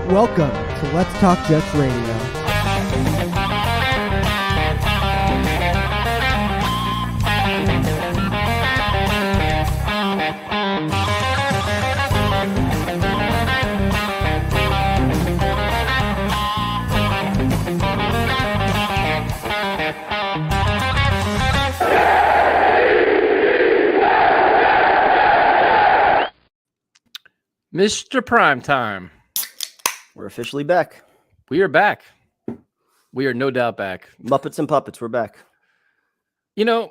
Welcome to Let's Talk Jets Radio. Mr. Primetime. We're officially back. We are back. We are no doubt back. Muppets and Puppets, we're back. You know,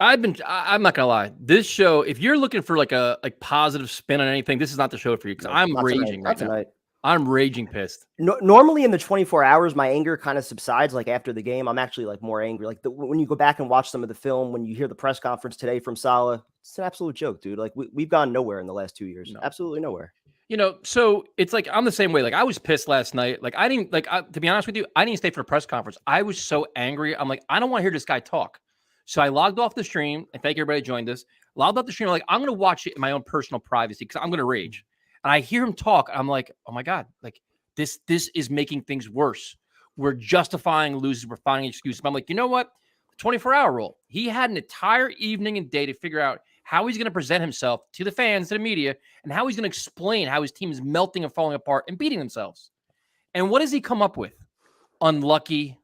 I'm not gonna lie. This show, if you're looking for like a positive spin on anything, this is not the show for you because I'm raging right now. I'm raging pissed. Normally in the 24 hours, my anger kind of subsides. Like after the game, I'm actually like more angry. Like when you go back and watch some of the film, when you hear the press conference today from Saleh, it's an absolute joke, dude. Like we've gone nowhere in the last 2 years. No. Absolutely nowhere. You know, so it's like I'm the same way. Like I was pissed last night. Like I didn't to be honest with you, I didn't stay for the press conference. I was so angry. I'm like, I don't want to hear this guy talk. So I logged off the stream, and thank everybody who joined us. Logged off the stream. Like I'm going to watch it in my own personal privacy because I'm going to rage. And I hear him talk. I'm like, oh my god, like this is making things worse. We're justifying losers. We're finding excuses. But I'm like, you know what? 24-hour rule. He had an entire evening and day to figure out how he's going to present himself to the fans, to the media, and how he's going to explain how his team is melting and falling apart and beating themselves. And what does he come up with? Unlucky.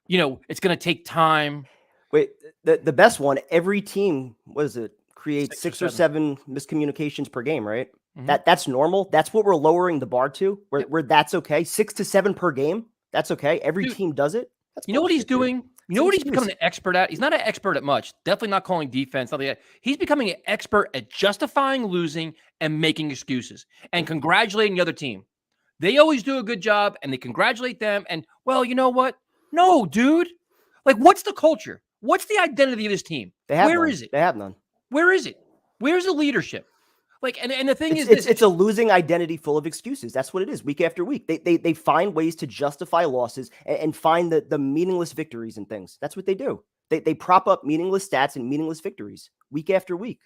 You know, it's going to take time. Wait, the best one, every team, what is it, creates six or seven miscommunications per game, right? Mm-hmm. That's normal. That's what we're lowering the bar to, where that's okay. 6 to 7 per game. That's okay. Every team does it. That's you know what he's doing? You know what he's becoming an expert at? He's not an expert at much. Definitely not calling defense. Nothing like that. He's becoming an expert at justifying losing and making excuses and congratulating the other team. They always do a good job, and they congratulate them. And, well, you know what? No, dude. Like, what's the culture? What's the identity of this team? Where is it? They have none. Where is it? Where's the leadership? Like, and the thing is, it's a losing identity full of excuses. That's what it is, week after week. They find ways to justify losses and find the meaningless victories and things. That's what they do. They prop up meaningless stats and meaningless victories week after week.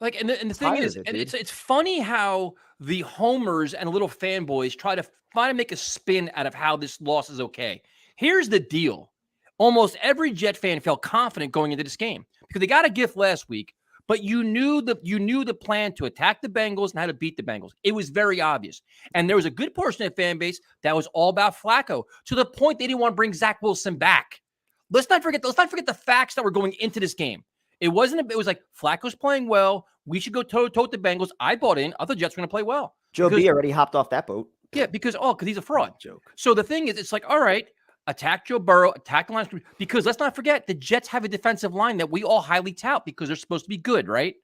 Like, and the thing is, and it's funny how the homers and little fanboys try to make a spin out of how this loss is okay. Here's the deal: almost every Jet fan felt confident going into this game because they got a gift last week. But you knew the plan to attack the Bengals and how to beat the Bengals. It was very obvious. And there was a good portion of the fan base that was all about Flacco to the point they didn't want to bring Zach Wilson back. Let's not forget the facts that were going into this game. It was like Flacco's playing well. We should go toe-to-toe with the Bengals. I bought in. I thought the Jets were going to play well. Joe B already hopped off that boat. Yeah, because he's a fraud. Joke. So the thing is, it's like, all right, attack Joe Burrow, attack the line. Because let's not forget, the Jets have a defensive line that we all highly tout because they're supposed to be good, right?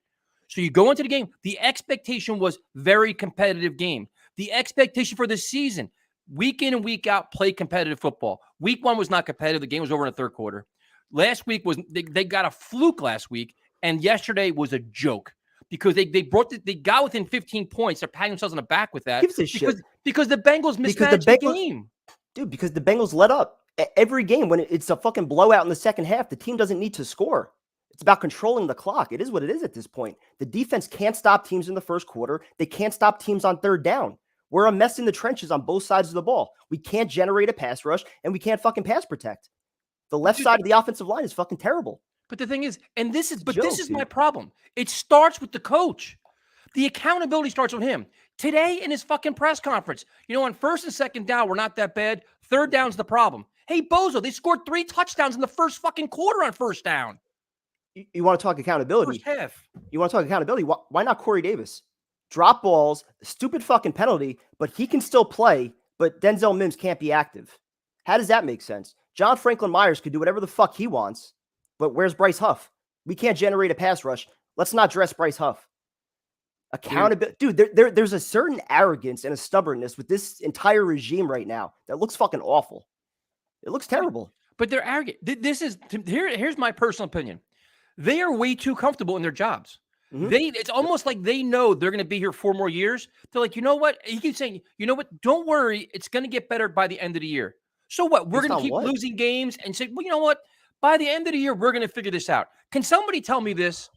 So you go into the game. The expectation was very competitive game. The expectation for this season, week in and week out, play competitive football. Week 1 was not competitive. The game was over in the third quarter. Last week was they got a fluke last week, and yesterday was a joke because they got within 15 points. They're patting themselves on the back with that because the Bengals mismanaged the game. Dude, because the Bengals let up every game when it's a fucking blowout in the second half. The team doesn't need to score. It's about controlling the clock. It is what it is at this point. The defense can't stop teams in the first quarter. They can't stop teams on third down. We're a mess in the trenches on both sides of the ball. We can't generate a pass rush, and we can't fucking pass protect. The left side of the offensive line is fucking terrible. But the thing is, this is my problem. It starts with the coach. The accountability starts with him. Today in his fucking press conference, you know, on first and second down, we're not that bad. Third down's the problem. Hey, Bozo, they scored 3 touchdowns in the first fucking quarter on first down. You want to talk accountability? First half. You want to talk accountability? Why not Corey Davis? Drop balls, stupid fucking penalty, but he can still play, but Denzel Mims can't be active. How does that make sense? John Franklin Myers could do whatever the fuck he wants, but where's Bryce Huff? We can't generate a pass rush. Let's not dress Bryce Huff. Accountability, dude. There's a certain arrogance and a stubbornness with this entire regime right now that looks fucking awful. It looks terrible. But they're arrogant. Here's my personal opinion. They are way too comfortable in their jobs. Mm-hmm. It's almost like they know they're going to be here 4 more years. They're like, you know what? He keeps saying, you know what? Don't worry, it's going to get better by the end of the year. So what? We're going to keep losing games and say, well, you know what? By the end of the year, we're going to figure this out. Can somebody tell me this?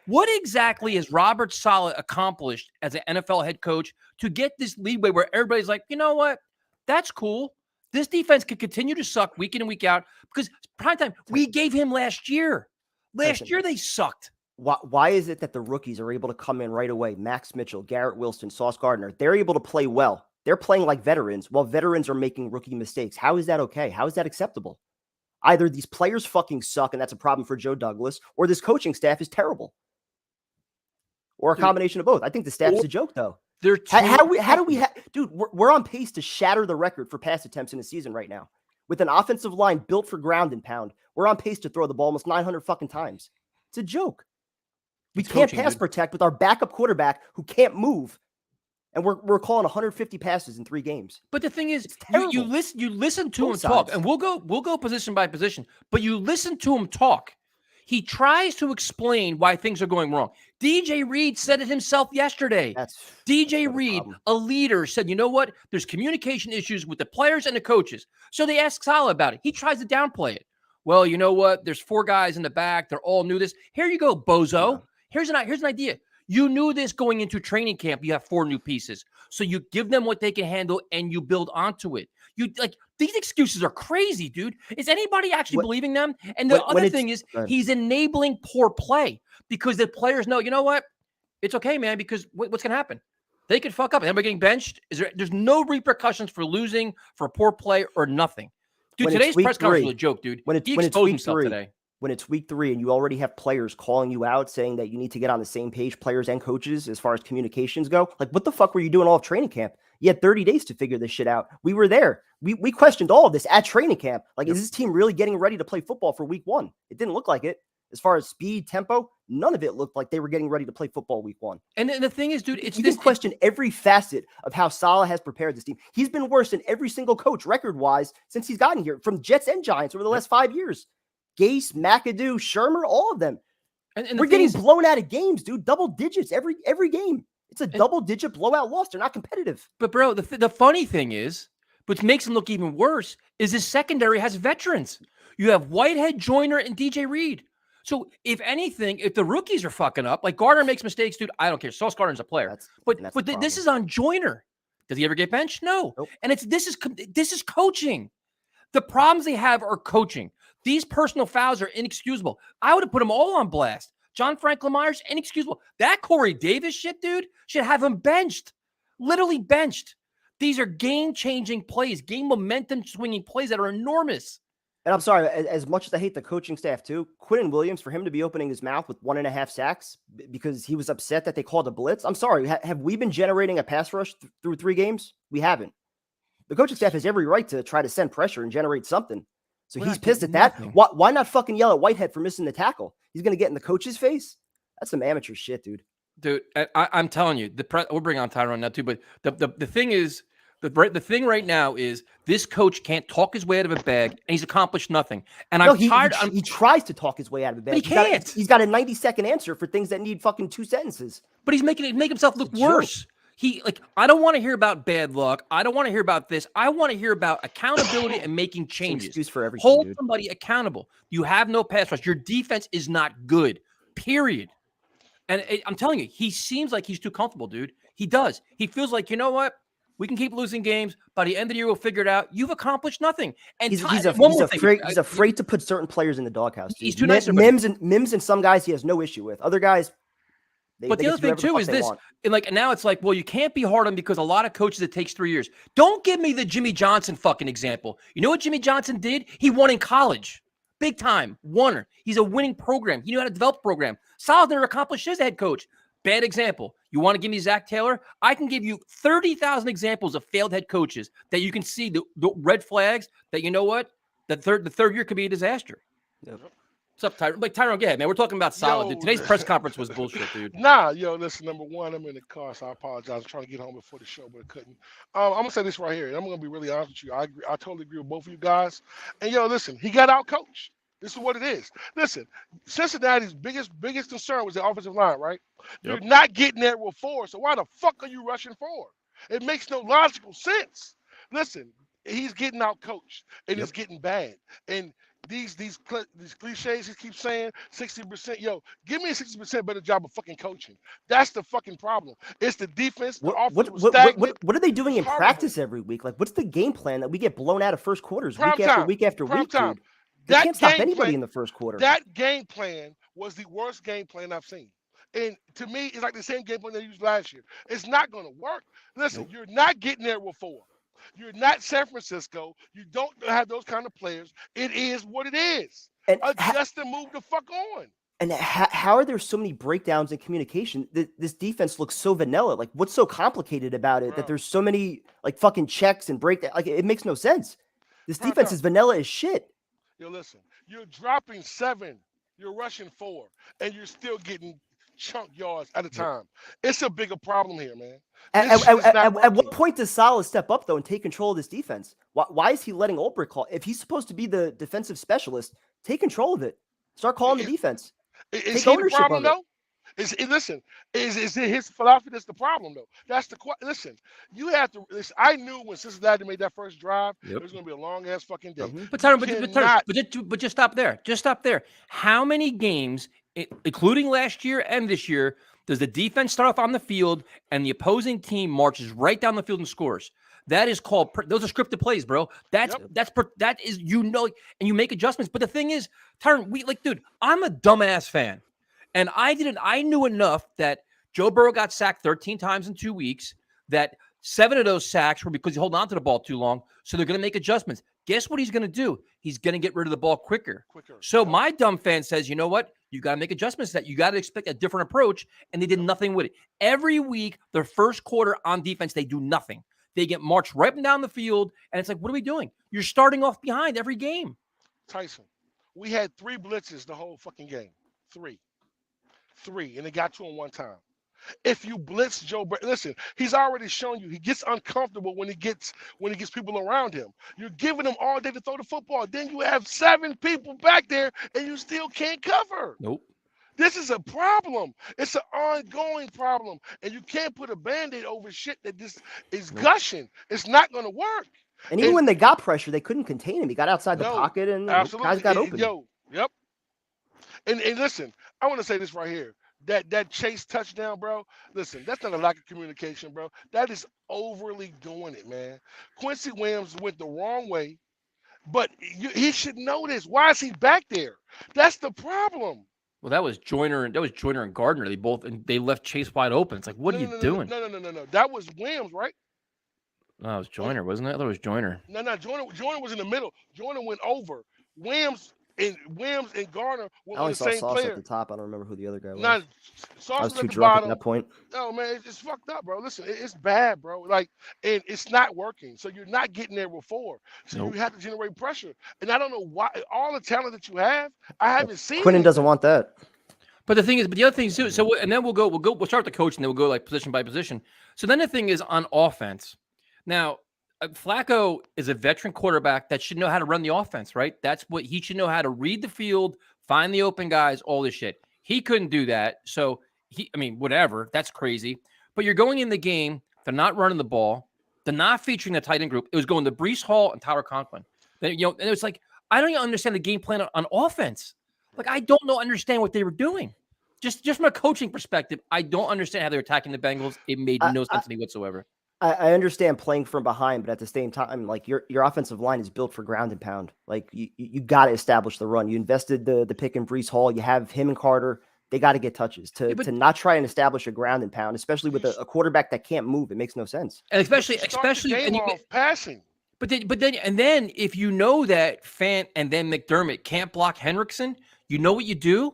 What exactly has Robert Saleh accomplished as an NFL head coach to get this leeway where everybody's like, you know what? That's cool. This defense could continue to suck week in and week out because primetime, we gave him last year. Last year, they sucked. Why is it that the rookies are able to come in right away? Max Mitchell, Garrett Wilson, Sauce Gardner, they're able to play well. They're playing like veterans while veterans are making rookie mistakes. How is that okay? How is that acceptable? Either these players fucking suck and that's a problem for Joe Douglas, or this coaching staff is terrible. Or a combination of both. I think the staff is a joke, though. How do we dude, we're on pace to shatter the record for pass attempts in the season right now. With an offensive line built for ground and pound, we're on pace to throw the ball almost 900 fucking times. It's a joke. We can't pass protect with our backup quarterback who can't move. And we're calling 150 passes in 3 games. But the thing is, you listen to him talk, and we'll go position by position, but you listen to him talk. He tries to explain why things are going wrong. DJ Reed said it himself yesterday. DJ Reed, a leader, said, you know what? There's communication issues with the players and the coaches. So they ask Saleh about it. He tries to downplay it. Well, you know what? There's 4 guys in the back. They're all new this. Here you go, bozo. Yeah. Here's an idea. You knew this going into training camp. You have 4 new pieces. So you give them what they can handle and you build onto it. These excuses are crazy, dude. Is anybody actually believing them? And the other thing is he's enabling poor play because the players know, you know what? It's okay, man, because what's going to happen? They could fuck up. Everybody getting benched. There's no repercussions for losing, for poor play, or nothing. Dude, today's press conference was a joke, dude. He exposed himself today. When it's week 3 and you already have players calling you out saying that you need to get on the same page, players and coaches, as far as communications go, like what the fuck were you doing all of training camp? You had 30 days to figure this shit out. We were there. We questioned all of this at training camp. Like, is this team really getting ready to play football for week 1? It didn't look like it. As far as speed, tempo, none of it looked like they were getting ready to play football week 1. And the thing is, dude, you can question every facet of how Saleh has prepared this team. He's been worse than every single coach record-wise since he's gotten here, from Jets and Giants over the last 5 years. Gase, McAdoo, Shermer, all of them. And we're getting blown out of games, dude. Double digits every game. It's a double-digit blowout loss. They're not competitive. But, bro, the funny thing is, which makes them look even worse, is his secondary has veterans. You have Whitehead, Joyner, and DJ Reed. So, if anything, if the rookies are fucking up, like Gardner makes mistakes, dude, I don't care. Sauce Gardner's a player. But this is on Joyner. Does he ever get benched? No. Nope. And this is coaching. The problems they have are coaching. These personal fouls are inexcusable. I would have put them all on blast. John Franklin Myers, inexcusable. That Corey Davis shit, dude, should have him benched. Literally benched. These are game-changing plays, game momentum-swinging plays that are enormous. And I'm sorry, as much as I hate the coaching staff too, Quinnen Williams, for him to be opening his mouth with 1.5 sacks because he was upset that they called a blitz. I'm sorry, have we been generating a pass rush through 3 games? We haven't. The coaching staff has every right to try to send pressure and generate something. So he's pissed at that. Why not fucking yell at Whitehead for missing the tackle? He's going to get in the coach's face? That's some amateur shit, dude. Dude, I'm telling you, we'll bring on Tyrone now too, but the thing is, the thing right now is this coach can't talk his way out of a bag, and he's accomplished nothing. And I'm tired. He tries to talk his way out of a bag. But he can't. He's got a 90-second answer for things that need fucking 2 sentences. But he's making himself look worse. I don't want to hear about bad luck. I don't want to hear about this. I want to hear about accountability and making changes. Excuse for everything, Hold dude. somebody accountable. You have no pass rush. Your defense is not good, period. And I'm telling you, he seems like he's too comfortable, dude. He does. He feels like, you know what? We can keep losing games. By the end of the year, we'll figure it out. You've accomplished nothing. And he's afraid to put certain players in the doghouse. Dude. He's too nice. Mims and some guys he has no issue with. Other guys, but the other thing too is this, and now it's like, well, you can't be hard on because a lot of coaches it takes 3 years. Don't give me the Jimmy Johnson fucking example. You know what Jimmy Johnson did? He won in college, big time, won. He's a winning program. He knew how to develop a program. Saleh never accomplished his head coach. Bad example. You want to give me Zach Taylor? I can give you 30,000 examples of failed head coaches that you can see the red flags that, you know what, the third year could be a disaster. Yep. What's up, Tyrone? Tyrone, go ahead, man. We're talking about Saleh, dude. Today's press conference was bullshit, dude. Listen, number one, I'm in the car, so I apologize. I'm trying to get home before the show, but I couldn't. I'm going to say this right here, and I'm going to be really honest with you. I totally agree with both of you guys. And, listen, he got out-coached. This is what it is. Listen, Cincinnati's biggest concern was the offensive line, right? Yep. You're not getting there with 4, so why the fuck are you rushing 4? It makes no logical sense. Listen, he's getting out-coached, and it's getting bad. And these cliches he keeps saying, 60%. Yo, give me a 60% better job of fucking coaching. That's the fucking problem. It's the defense. The offense was stagnant. What are they doing It's in horrible. practice every week? Like, what's the game plan that we get blown out of first quarters Prime week after time. week after Prime week, time. dude? They That can't stop game anybody plan- in the first quarter. That game plan was the worst game plan I've seen. And to me, it's like the same game plan they used last year. It's not going to work. Listen, Nope. You're not getting there with 4. You're not San Francisco. You don't have those kind of players. It is what it is. And Adjust and move the fuck on. And how are there so many breakdowns in communication? This defense looks so vanilla. Like, what's so complicated about it that Bro. there's so many like fucking checks and breakdown? Like, it makes no sense. This Prime defense time. is vanilla as shit. Yo, listen, you're dropping 7, you're rushing 4, and you're still getting chunk yards at a time. It's a bigger problem here, man. This shit is not At what working. point does Saleh step up though and take control of this defense? Why is he letting Ulbrich call? If he's supposed to be the defensive specialist, take control of it. Start calling the defense. Is Take he the ownership problem of it. though? Is it his philosophy that's the problem though? That's the listen. You have to. Listen, I knew when Cincinnati made that first drive, it was going to be a long ass fucking day. But Tyron, cannot- but just stop there. Just stop there. How many games, including last year and this year, does the defense start off on the field and the opposing team marches right down the field and scores? That is called. Those are scripted plays, bro. That is and you make adjustments. But the thing is, Tyron, dude, I'm a dumbass fan, and I knew enough that Joe Burrow got sacked 13 times in 2 weeks. That 7 of those sacks were because he held on to the ball too long. So they're going to make adjustments. Guess what he's going to do? He's going to get rid of the ball quicker. So my dumb fan says, you know what? You got to make adjustments. That you got to expect a different approach, and they did nothing with it. Every week, their first quarter on defense, they do nothing. They get marched right up and down the field, and it's like, what are we doing? You're starting off behind every game. Tyson, we had 3 blitzes the whole fucking game. 3, and it got to him one time. If you blitz Joe Burrow, listen, he's already shown you he gets uncomfortable when he gets people around him. You're giving him all day to throw the football. Then you have 7 people back there, and you still can't cover. Nope. This is a problem. It's an ongoing problem. And you can't put a Band-Aid over shit that just is gushing. It's not going to work. And even when they got pressure, they couldn't contain him. He got outside the pocket and absolutely. guys got open. Yep. And listen, I want to say this right here. That Chase touchdown, bro. Listen, that's not a lack of communication, bro. That is overly doing it, man. Quincy Williams went the wrong way, but he should know this. Why is he back there? That's the problem. Well, that was Joyner and Gardner. They left Chase wide open. It's like, what are you doing? No. That was Williams, right? No, it was Joyner, wasn't it? I thought it was Joyner. No. Joyner was in the middle. Joyner went over. Williams and Garner were I on only the saw same Sauce player. at the top. I don't remember who the other guy was. Now, Sauce I was was too at the drunk bottom. at that point. No, man, it's fucked up, bro. Listen, it's bad, bro. Like, and it's not working. So you're not getting there before. So you have to generate pressure. And I don't know why. All the talent that you have, I haven't seen. Quinnen doesn't want that. But the thing is, the other thing too. So, and then we'll start the coach, and then we'll go like position by position. So then the thing is on offense. Now, Flacco is a veteran quarterback that should know how to run the offense, right? That's what he should know how to read the field, find the open guys, all this shit. He couldn't do that. So whatever. That's crazy. But you're going in the game. They're not running the ball. They're not featuring the tight end group. It was going to Breece Hall and Tyler Conklin. And it was like, I don't even understand the game plan on offense. Like, I don't understand what they were doing. Just from a coaching perspective, I don't understand how they're attacking the Bengals. It made no sense to me whatsoever. I understand playing from behind, but at the same time, like your offensive line is built for ground and pound. Like you got to establish the run. You invested the pick in Breece Hall. You have him and Carter. They got to get touches to not try and establish a ground and pound, especially with a quarterback that can't move. It makes no sense. And especially passing. But then if you know that Fant and then McDermott can't block Hendrickson, you know what you do?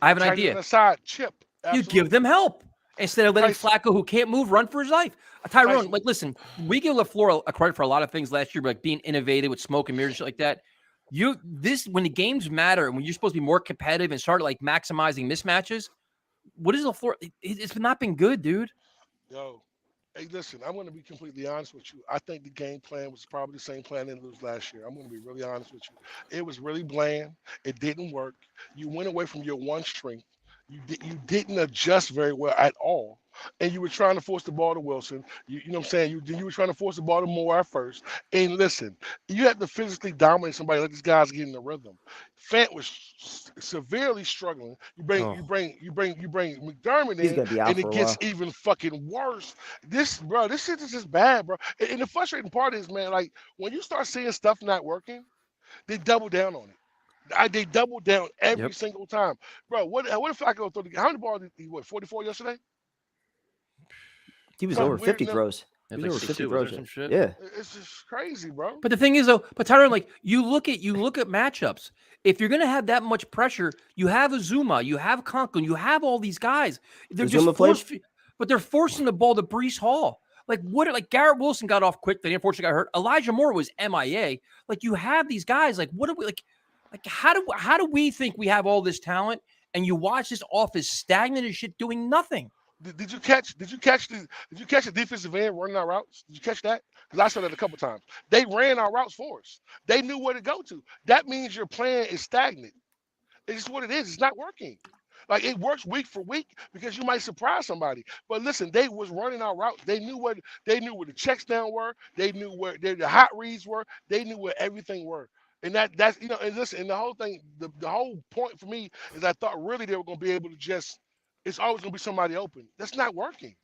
I have an idea. Aside, chip. You give them help instead of letting Flacco, who can't move, run for his life. Tyrone, like, listen, we give LaFleur a credit for a lot of things last year, but like being innovative with smoke and mirrors and shit like that. When the games matter and when you're supposed to be more competitive and start like maximizing mismatches, what is LaFleur? It's not been good, dude. Yo, hey, listen, I'm going to be completely honest with you. I think the game plan was probably the same plan they lose last year. I'm going to be really honest with you. It was really bland. It didn't work. You went away from your one strength. You didn't adjust very well at all. and you were trying to force the ball to Wilson. You know what I'm saying? You were trying to force the ball to Moore at first. And listen, you have to physically dominate somebody. Let these guys get in the rhythm. Fant was severely struggling. You bring McDermott He's in, gonna be out and for it a gets while. even fucking worse. This shit is just bad, bro. And the frustrating part is, man, like when you start seeing stuff not working, they double down on it. They double down every Yep. single time, bro. What if Flacco throw how many balls did he 44 yesterday? He was Some over weird 50 number. throws. It's He like was over 50 62, was there throws. some shit? Yeah. It's just crazy, bro. But the thing is, though, but Tyron, like you look at matchups. If you're gonna have that much pressure, you have Azuma, you have Conklin, you have all these guys. They're Azuma just played? but they're forcing the ball to Brees Hall. Like Garrett Wilson got off quick, they unfortunately got hurt. Elijah Moore was MIA. Like you have these guys. Like what do we like how do we think we have all this talent and you watch this office stagnant as shit doing nothing? Did you catch the defensive end running our routes? Did you catch that? Because I saw that a couple times. They ran our routes for us. They knew where to go to. That means your plan is stagnant. It's what it is. It's not working. Like it works week for week because you might surprise somebody. But listen, they was running our route. They knew where the checks down were. They knew where the hot reads were. They knew where everything were. And that's and listen, and the whole thing, the whole point for me is I thought really they were gonna be able to just it's always gonna be somebody open. That's not working.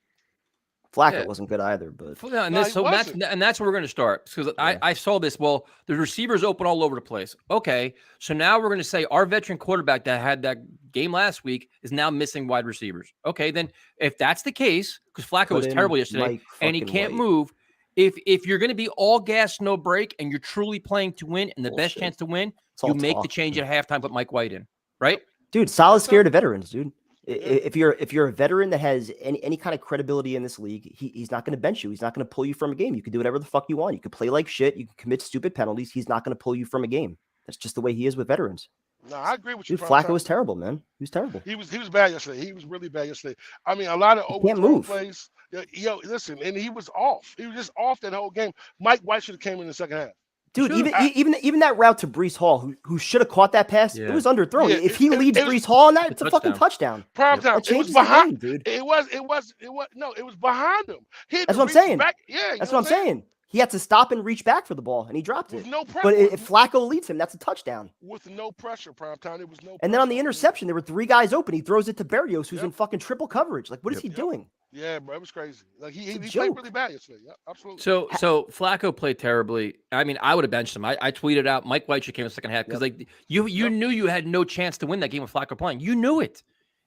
Flacco Yeah. wasn't good either, but Yeah, and No, this, he so that's wasn't. and that's where we're going to start because Yeah. I saw this. Well, the receivers open all over the place. Okay, so now we're going to say our veteran quarterback that had that game last week is now missing wide receivers. Okay, then if that's the case, because Flacco Put was in terrible yesterday Mike and he fucking can't White. move, if you're going to be all gas no break and you're truly playing to win and the best Bullshit. chance to win, It's all you make the talk. change at halftime, put Mike White in, right? Dude, solid Yes, sir. scared of veterans, dude. Yeah. If you're a veteran that has any kind of credibility in this league, he's not going to bench you. He's not going to pull you from a game. You can do whatever the fuck you want. You can play like shit. You can commit stupid penalties. He's not going to pull you from a game. That's just the way he is with veterans. No, I agree with you. Dude, Flacco was terrible, man. He was terrible. He was bad yesterday. He was really bad yesterday. I mean, a lot of He can't overthrown move. plays. Yo, listen, and he was off. He was just off that whole game. Mike White should have came in the second half. Dude, Should've. even that route to Brees Hall, who should have caught that pass, Yeah. it was underthrown. Yeah, If he it leads was Brees Hall on that, it's a fucking touchdown. touchdown. Prime Yep. time. That It was changes the behind. game, dude. It was behind him. He had That's to what I'm reach saying. back. Yeah, you That's know what I'm saying. He had to stop and reach back for the ball, and he dropped With it. no pressure. But if Flacco leads him, that's a touchdown. With no pressure, prime time. It was no. And then on the pressure. interception, there were three guys open. He throws it to Berrios, who's Yep. in fucking triple coverage. Like, what is he Yep. doing? Yeah, bro, it was crazy. Like he It's a played joke. really bad yesterday. Yeah, absolutely. So Flacco played terribly. I mean, I would have benched him. I tweeted out Mike White should came in the second half because like you knew you had no chance to win that game with Flacco playing. You knew it.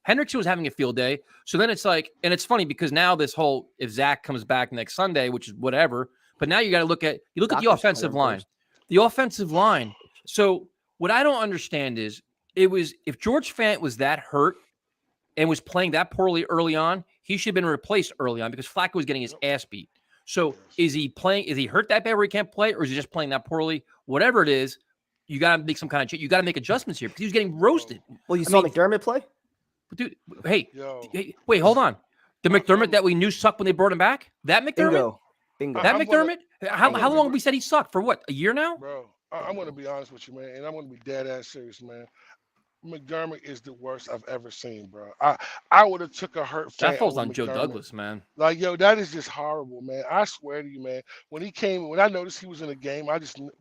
Hendrickson was having a field day. So then it's like, and it's funny because now this whole if Zach comes back next Sunday, which is whatever, but now you got to look at the Doctor's offensive playing line. first. The offensive line. So what I don't understand is if George Fant was that hurt and was playing that poorly early on, he should have been replaced early on because Flacco was getting his ass beat. So is he hurt that bad where he can't play, or is he just playing that poorly? Whatever it is, you got to make some kind of change. You got to make adjustments here because he was getting roasted. Well, you saw McDermott play? But dude, hey, Yo. wait, hold on. The McDermott that we knew sucked when they brought him back? That McDermott? Bingo. That I'm McDermott? gonna- How I'm gonna long be- have we said he sucked? For what, a year now? Bro, I'm going to be honest with you, man, and I'm going to be dead ass serious, man. McDermott is the worst I've ever seen, bro. I would have took a hurt. That Fant falls over on Joe McDermott. Douglas, man. Like, yo, that is just horrible, man. I swear to you, man. When I noticed he was in the game,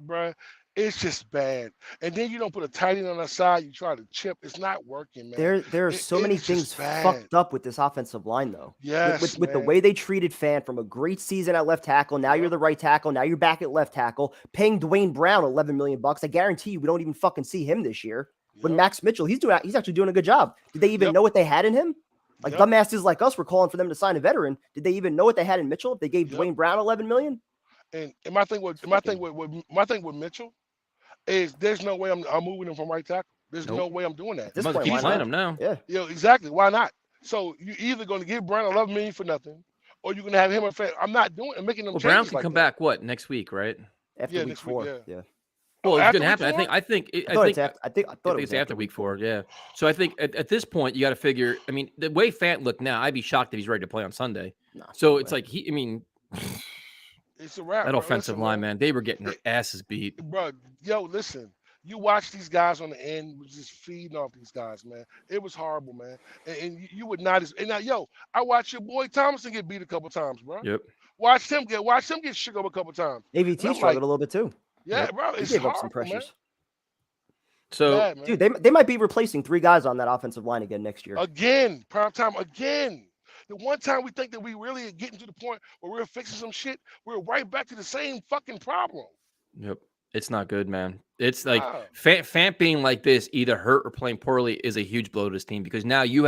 bro, it's just bad. And then you don't put a tight end on the side. You try to chip. It's not working, man. There are so many it's just things bad. fucked up with this offensive line, though. Yes, with the man. way they treated Fant from a great season at left tackle. Now you're the right tackle. Now you're back at left tackle. Paying Dwayne Brown $11 million. I guarantee you, we don't even fucking see him this year. When Yep. Max Mitchell, he's actually doing a good job. Did they even Yep. know what they had in him? Like Yep. dumbasses like us were calling for them to sign a veteran. Did they even know what they had in Mitchell? If they gave Yep. Dwayne Brown $11 million? And my thing with Mitchell is there's no way I'm moving him from right tackle. There's Nope. no way I'm doing that. At this Must point, keep why playing not? him now. Yeah. You know, exactly. Why not? So you either going to give Brown $11 million for nothing, or you're going to have him. I'm not doing and making them. Well, Brown changes can like come that. back, what, next week, right? After Yeah, week next week, 4. yeah. Yeah. Well, it's after going to happen. week I think I thought it it's was after week 4. Yeah. So I think at this point, you got to figure, I mean, the way Fant looked now, I'd be shocked if he's ready to play on Sunday. No, So no it's way. like, It's a wrap. that bro. offensive Listen, line, man, they were getting their asses beat. bro. Yo, listen. You watch these guys on the end was just feeding off these guys, man. It was horrible, man. And you would not. And now, yo, I watched your boy Thomason get beat a couple times, bro. Yep. Watch him get shook up a couple times. And AVT I'm struggled like, a little bit too. yeah, Yep. bro, He it's gave up some horrible, man. pressures. So, Bad, man. Dude, they might be replacing 3 guys on that offensive line again next year. Again, prime time again. The one time we think that we really are getting to the point where we're fixing some shit, we're right back to the same fucking problem. yep. It's not good, man. It's like Wow. Fant being like this, either hurt or playing poorly, is a huge blow to this team because now you're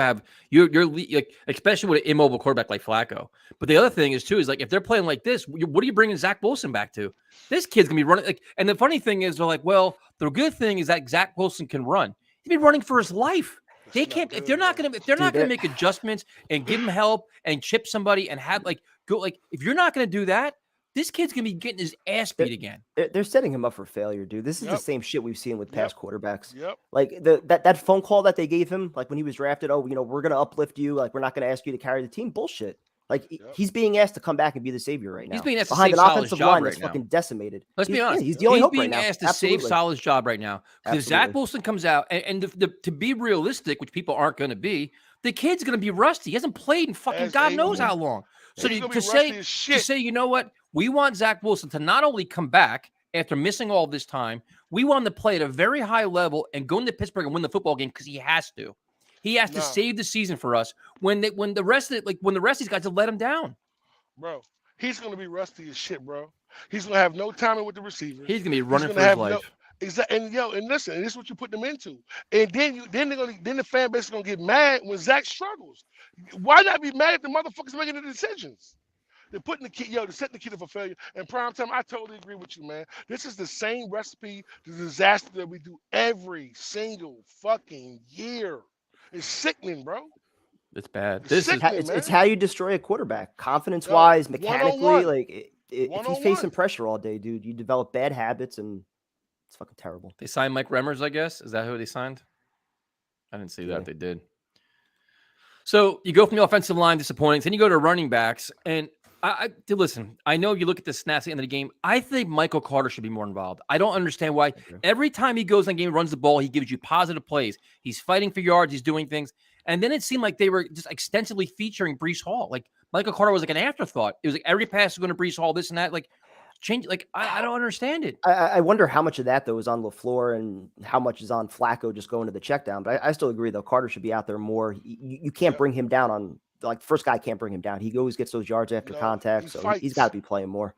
like, especially with an immobile quarterback like Flacco. But the other thing is too is like if they're playing like this, what are you bringing Zach Wilson back to? This kid's gonna be running like. And the funny thing is, they're like, well, the good thing is that Zach Wilson can run. He's been running for his life. They That's can't not if they're good, not bro. gonna if they're not Dude, gonna make adjustments and give him help and chip somebody and have like go like if you're not gonna do that, this kid's gonna be getting his ass beat again. They're setting him up for failure, dude. This is the Yep. same shit we've seen with past quarterbacks. Yep. Like that phone call that they gave him, like when he was drafted, oh, we're gonna uplift you, like we're not gonna ask you to carry the team. Bullshit. Like Yep. he's being asked to come back and be the savior right now. He's being asked to behind save an Salah's offensive job line right that's now. fucking decimated. Let's be honest. He's the only hope being right now. asked to save Absolutely. Salah's job right now because if Zach Absolutely. Wilson comes out and to be realistic, which people aren't going to be, the kid's going to be rusty. He hasn't played in fucking As God a- knows how long. So He's to, gonna be to rusty say as to shit. say, you know what, we want Zach Wilson to not only come back after missing all this time, we want him to play at a very high level and go into Pittsburgh and win the football game because he has to. He has to No. save the season for us when the rest of these guys have let him down. Bro, he's gonna be rusty as shit, bro. He's gonna have no timing with the receivers. He's going to be running gonna for his have life. Exactly. And and listen, and this is what you put them into. And then the fan base is gonna get mad when Zach struggles. Why not be mad at the motherfuckers making the decisions? They're putting the kid, they're setting the kid up for failure. And prime time, I totally agree with you, man. This is the same recipe, the disaster that we do every single fucking year. It's sickening, bro. It's bad. It's This sick. is Man. It's how you destroy a quarterback, confidence-wise, mechanically. one-on-one. Like if he's One-on-one. facing pressure all day, dude, you develop bad habits, and it's fucking terrible. they signed Mike Remmers, I guess. Is that who they signed? I didn't see that. Yeah. They did. So you go from the offensive line, disappointing. Then you go to running backs. And listen, I know you look at the snaps at the end of the game. I think Michael Carter should be more involved. I don't understand why every time he goes in the game, runs the ball, he gives you positive plays. He's fighting for yards. He's doing things. And then it seemed like they were just extensively featuring Breece Hall. Like Michael Carter was like an afterthought. It was like every pass was going to Breece Hall, this and that. Like change. Like I don't understand it. I wonder how much of that though is on LaFleur and how much is on Flacco just going to the check down. But I still agree though, Carter should be out there more. You can't bring him down on like the first guy can't bring him down. He always gets those yards after contact, so he's got to be playing more.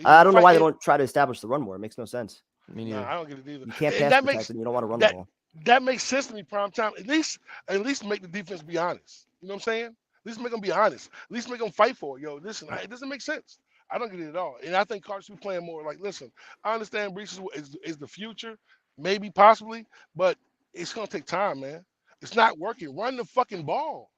I don't know why they don't try to establish the run more. It makes no sense. Nah, I don't get it either. You can't And pass protect and you don't want to run the ball. That makes sense to me, prime time. At least make the defense be honest. You know what I'm saying? At least make them be honest. At least make them fight for it. Yo, listen, it doesn't make sense. I don't get it at all. And I think Carter should be playing more. Like, listen, I understand Breece is the future, maybe, possibly, but it's going to take time, man. It's not working. Run the fucking ball.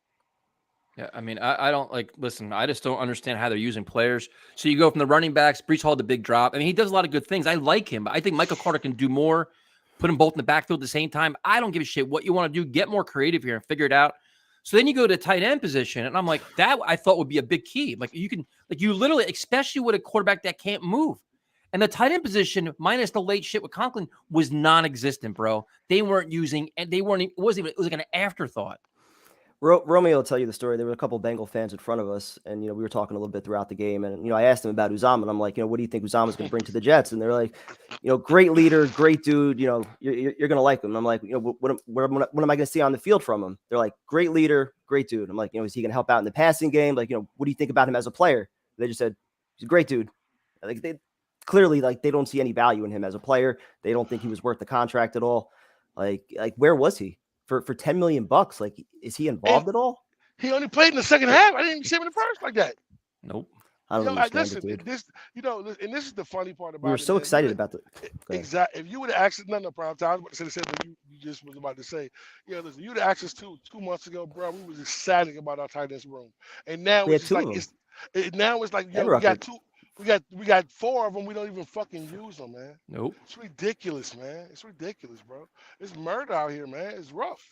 Yeah, I mean, I don't listen, I just don't understand how they're using players. So you go from the running backs, Breece Hall, the big drop. I mean, he does a lot of good things. I like him, but I think Michael Carter can do more, put them both in the backfield at the same time. I don't give a shit what you want to do. Get more creative here and figure it out. So then you go to tight end position, and I'm like, that I thought would be a big key. Like you literally, especially with a quarterback that can't move. And the tight end position, minus the late shit with Conklin, was non-existent, bro. They weren't using, and it was like an afterthought. Romeo will tell you the story. There were a couple of Bengal fans in front of us, and we were talking a little bit throughout the game. And I asked them about Uzama, and I'm like, what do you think Uzama's going to bring to the Jets? And they're like, great leader, great dude. You're going to like him. And I'm like, what am I going to see on the field from him? They're like, great leader, great dude. I'm like, is he going to help out in the passing game? Like, what do you think about him as a player? They just said he's a great dude. Like they clearly they don't see any value in him as a player. They don't think he was worth the contract at all. Like where was he? For $10 million, like, is he involved at all? He only played in the second half. I didn't even see him in the first like that. Nope. I don't understand listen, it, dude. this, and this is the funny part about it. We were so excited about the exactly. If you would have asked us, no, prime time. I was about to say what you just was about to say. Listen, you'd have asked us 2 months ago, bro. We was excited about our tight ends room, and now it's like we got 4 of them. We don't even fucking use them, man. Nope. It's ridiculous, man. It's ridiculous, bro. It's murder out here, man. It's rough.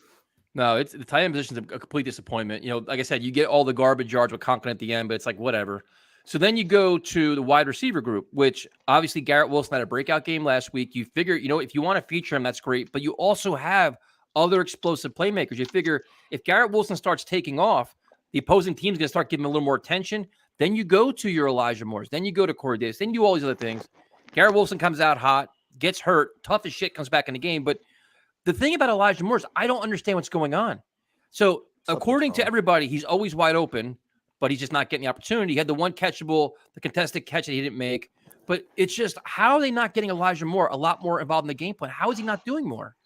No, it's the tight end position is a complete disappointment. Like I said, you get all the garbage yards with Conklin at the end, but it's like whatever. So then you go to the wide receiver group, which obviously Garrett Wilson had a breakout game last week. You figure, if you want to feature him, that's great. But you also have other explosive playmakers. You figure if Garrett Wilson starts taking off, the opposing team's going to start giving him a little more attention. Then you go to your Elijah Moores. Then you go to Corey Davis. Then you do all these other things. Garrett Wilson comes out hot, gets hurt, tough as shit, comes back in the game. But the thing about Elijah Moore is I don't understand what's going on. So according to everybody, he's always wide open, but he's just not getting the opportunity. He had the one catchable, the contested catch that he didn't make. But it's just, how are they not getting Elijah Moore a lot more involved in the game plan? How is he not doing more?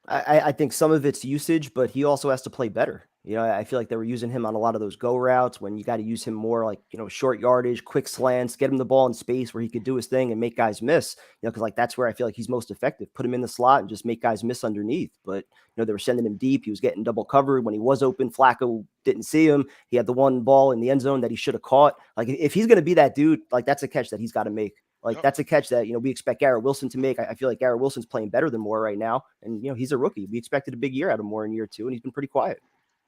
I think some of it's usage, but he also has to play better. I feel like they were using him on a lot of those go routes when you got to use him more like, short yardage, quick slants, get him the ball in space where he could do his thing and make guys miss, because like that's where I feel like he's most effective. Put him in the slot and just make guys miss underneath. But, they were sending him deep. He was getting double covered when he was open. Flacco didn't see him. He had the one ball in the end zone that he should have caught. Like if he's going to be that dude, like that's a catch that he's got to make. Like that's a catch that, we expect Garrett Wilson to make. I feel like Garrett Wilson's playing better than Moore right now. And, he's a rookie. We expected a big year out of Moore in year 2, and he's been pretty quiet.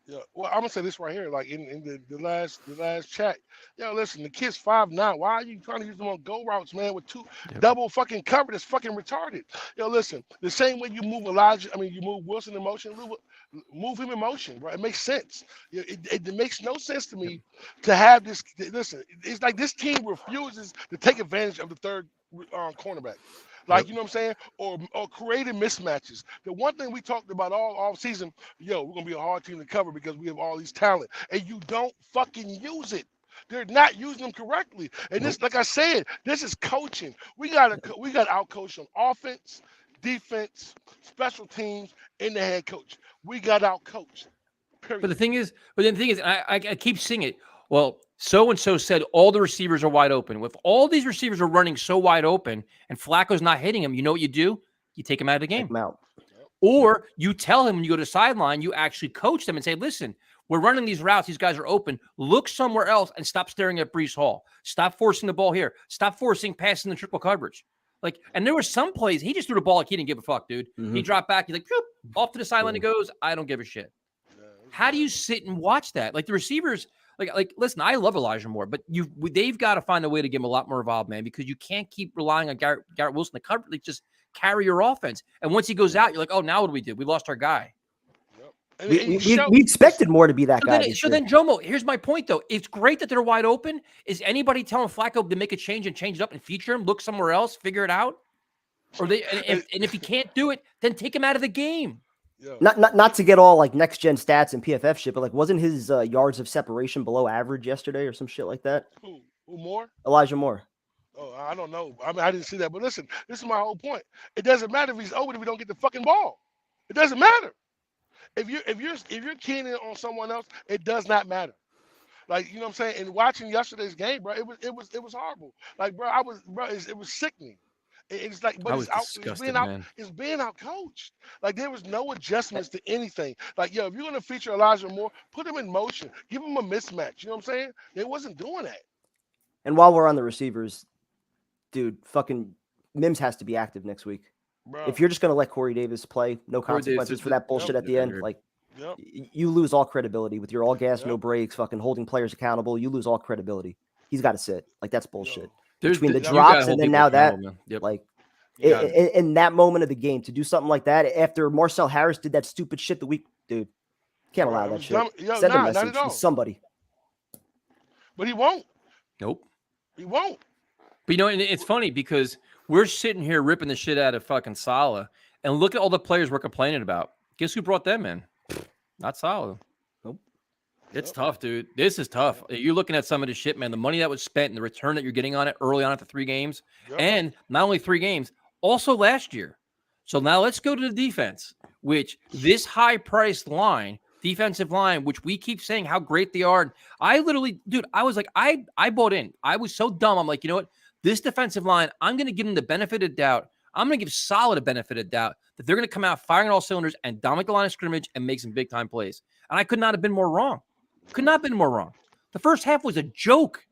Yeah, well, I'm gonna say this right here, like in the last chat. Listen, the kid's 5'9". Why are you trying to use them on go routes, man, with two double fucking cover? That's fucking retarded. Listen, the same way you move you move Wilson in motion, move him in motion, bro. It makes sense. It makes no sense to me to have this. Listen, it's like this team refuses to take advantage of the third cornerback. Like, you know what I'm saying? Or creating mismatches. The one thing we talked about all season, we're going to be a hard team to cover because we have all these talent. And you don't fucking use it. They're not using them correctly. And this, like I said, this is coaching. We got out-coached on offense, defense, special teams, and the head coach. We got out-coached. Period. But the thing is, I keep seeing it. Well, so-and-so said all the receivers are wide open. If all these receivers are running so wide open and Flacco's not hitting him, you know what you do? You take him out of the game. Take him out. Or you tell him when you go to the sideline, you actually coach them and say, listen, we're running these routes. These guys are open. Look somewhere else and stop staring at Breece Hall. Stop forcing the ball here. Stop forcing passing the triple coverage. And there were some plays, he just threw the ball like he didn't give a fuck, dude. He dropped back. He's like, off to the sideline he goes. I don't give a shit. How do you sit and watch that? Like the receivers, listen, I love Elijah Moore, but they've got to find a way to get him a lot more involved, man, because you can't keep relying on Garrett Wilson to cover. Just carry your offense. And once he goes out, you're like, oh, now what do we do? We lost our guy. We expected Moore to be that guy. Then, Jomo, here's my point, though. It's great that they're wide open. Is anybody telling Flacco to make a change and change it up and feature him, look somewhere else, figure it out? Or if he can't do it, then take him out of the game. Yeah. Not to get all like next gen stats and PFF shit, but like wasn't his yards of separation below average yesterday or some shit like that? Who Moore? Elijah Moore. Oh, I don't know. I mean, I didn't see that. But listen, this is my whole point. It doesn't matter if he's open if we don't get the fucking ball. It doesn't matter. If you're keying in on someone else, it does not matter. Like, you know what I'm saying? And watching yesterday's game, bro, it was horrible. Like, bro, it was sickening. It's like, but it's being out coached. Like there was no adjustments to anything. Like, if you're gonna feature Elijah Moore, put him in motion, give him a mismatch. You know what I'm saying? They wasn't doing that. And while we're on the receivers, dude, fucking Mims has to be active next week. Bro. If you're just gonna let Corey Davis play, no consequences for that bullshit at the end, like you lose all credibility with your all gas, no breaks, fucking holding players accountable. You lose all credibility. He's got to sit. Like that's bullshit. Between the drops and then now that, in that moment of the game, to do something like that after Marcel Harris did that stupid shit the week, dude, can't allow that shit. Send a message to somebody. But he won't. Nope. He won't. But and it's funny because we're sitting here ripping the shit out of fucking Saleh, and look at all the players we're complaining about. Guess who brought them in? Not Saleh. It's tough, dude. This is tough. You're looking at some of the shit, man. The money that was spent and the return that you're getting on it early on after 3 games. And not only 3 games, also last year. So now let's go to the defense, which this high-priced line, defensive line, which we keep saying how great they are. I literally, dude, I was like, I bought in. I was so dumb. I'm like, you know what? This defensive line, I'm going to give them the benefit of doubt. I'm going to give Saleh a benefit of doubt that they're going to come out firing on all cylinders and dominate the line of scrimmage and make some big-time plays. And I could not have been more wrong. Could not have been more wrong. The first half was a joke.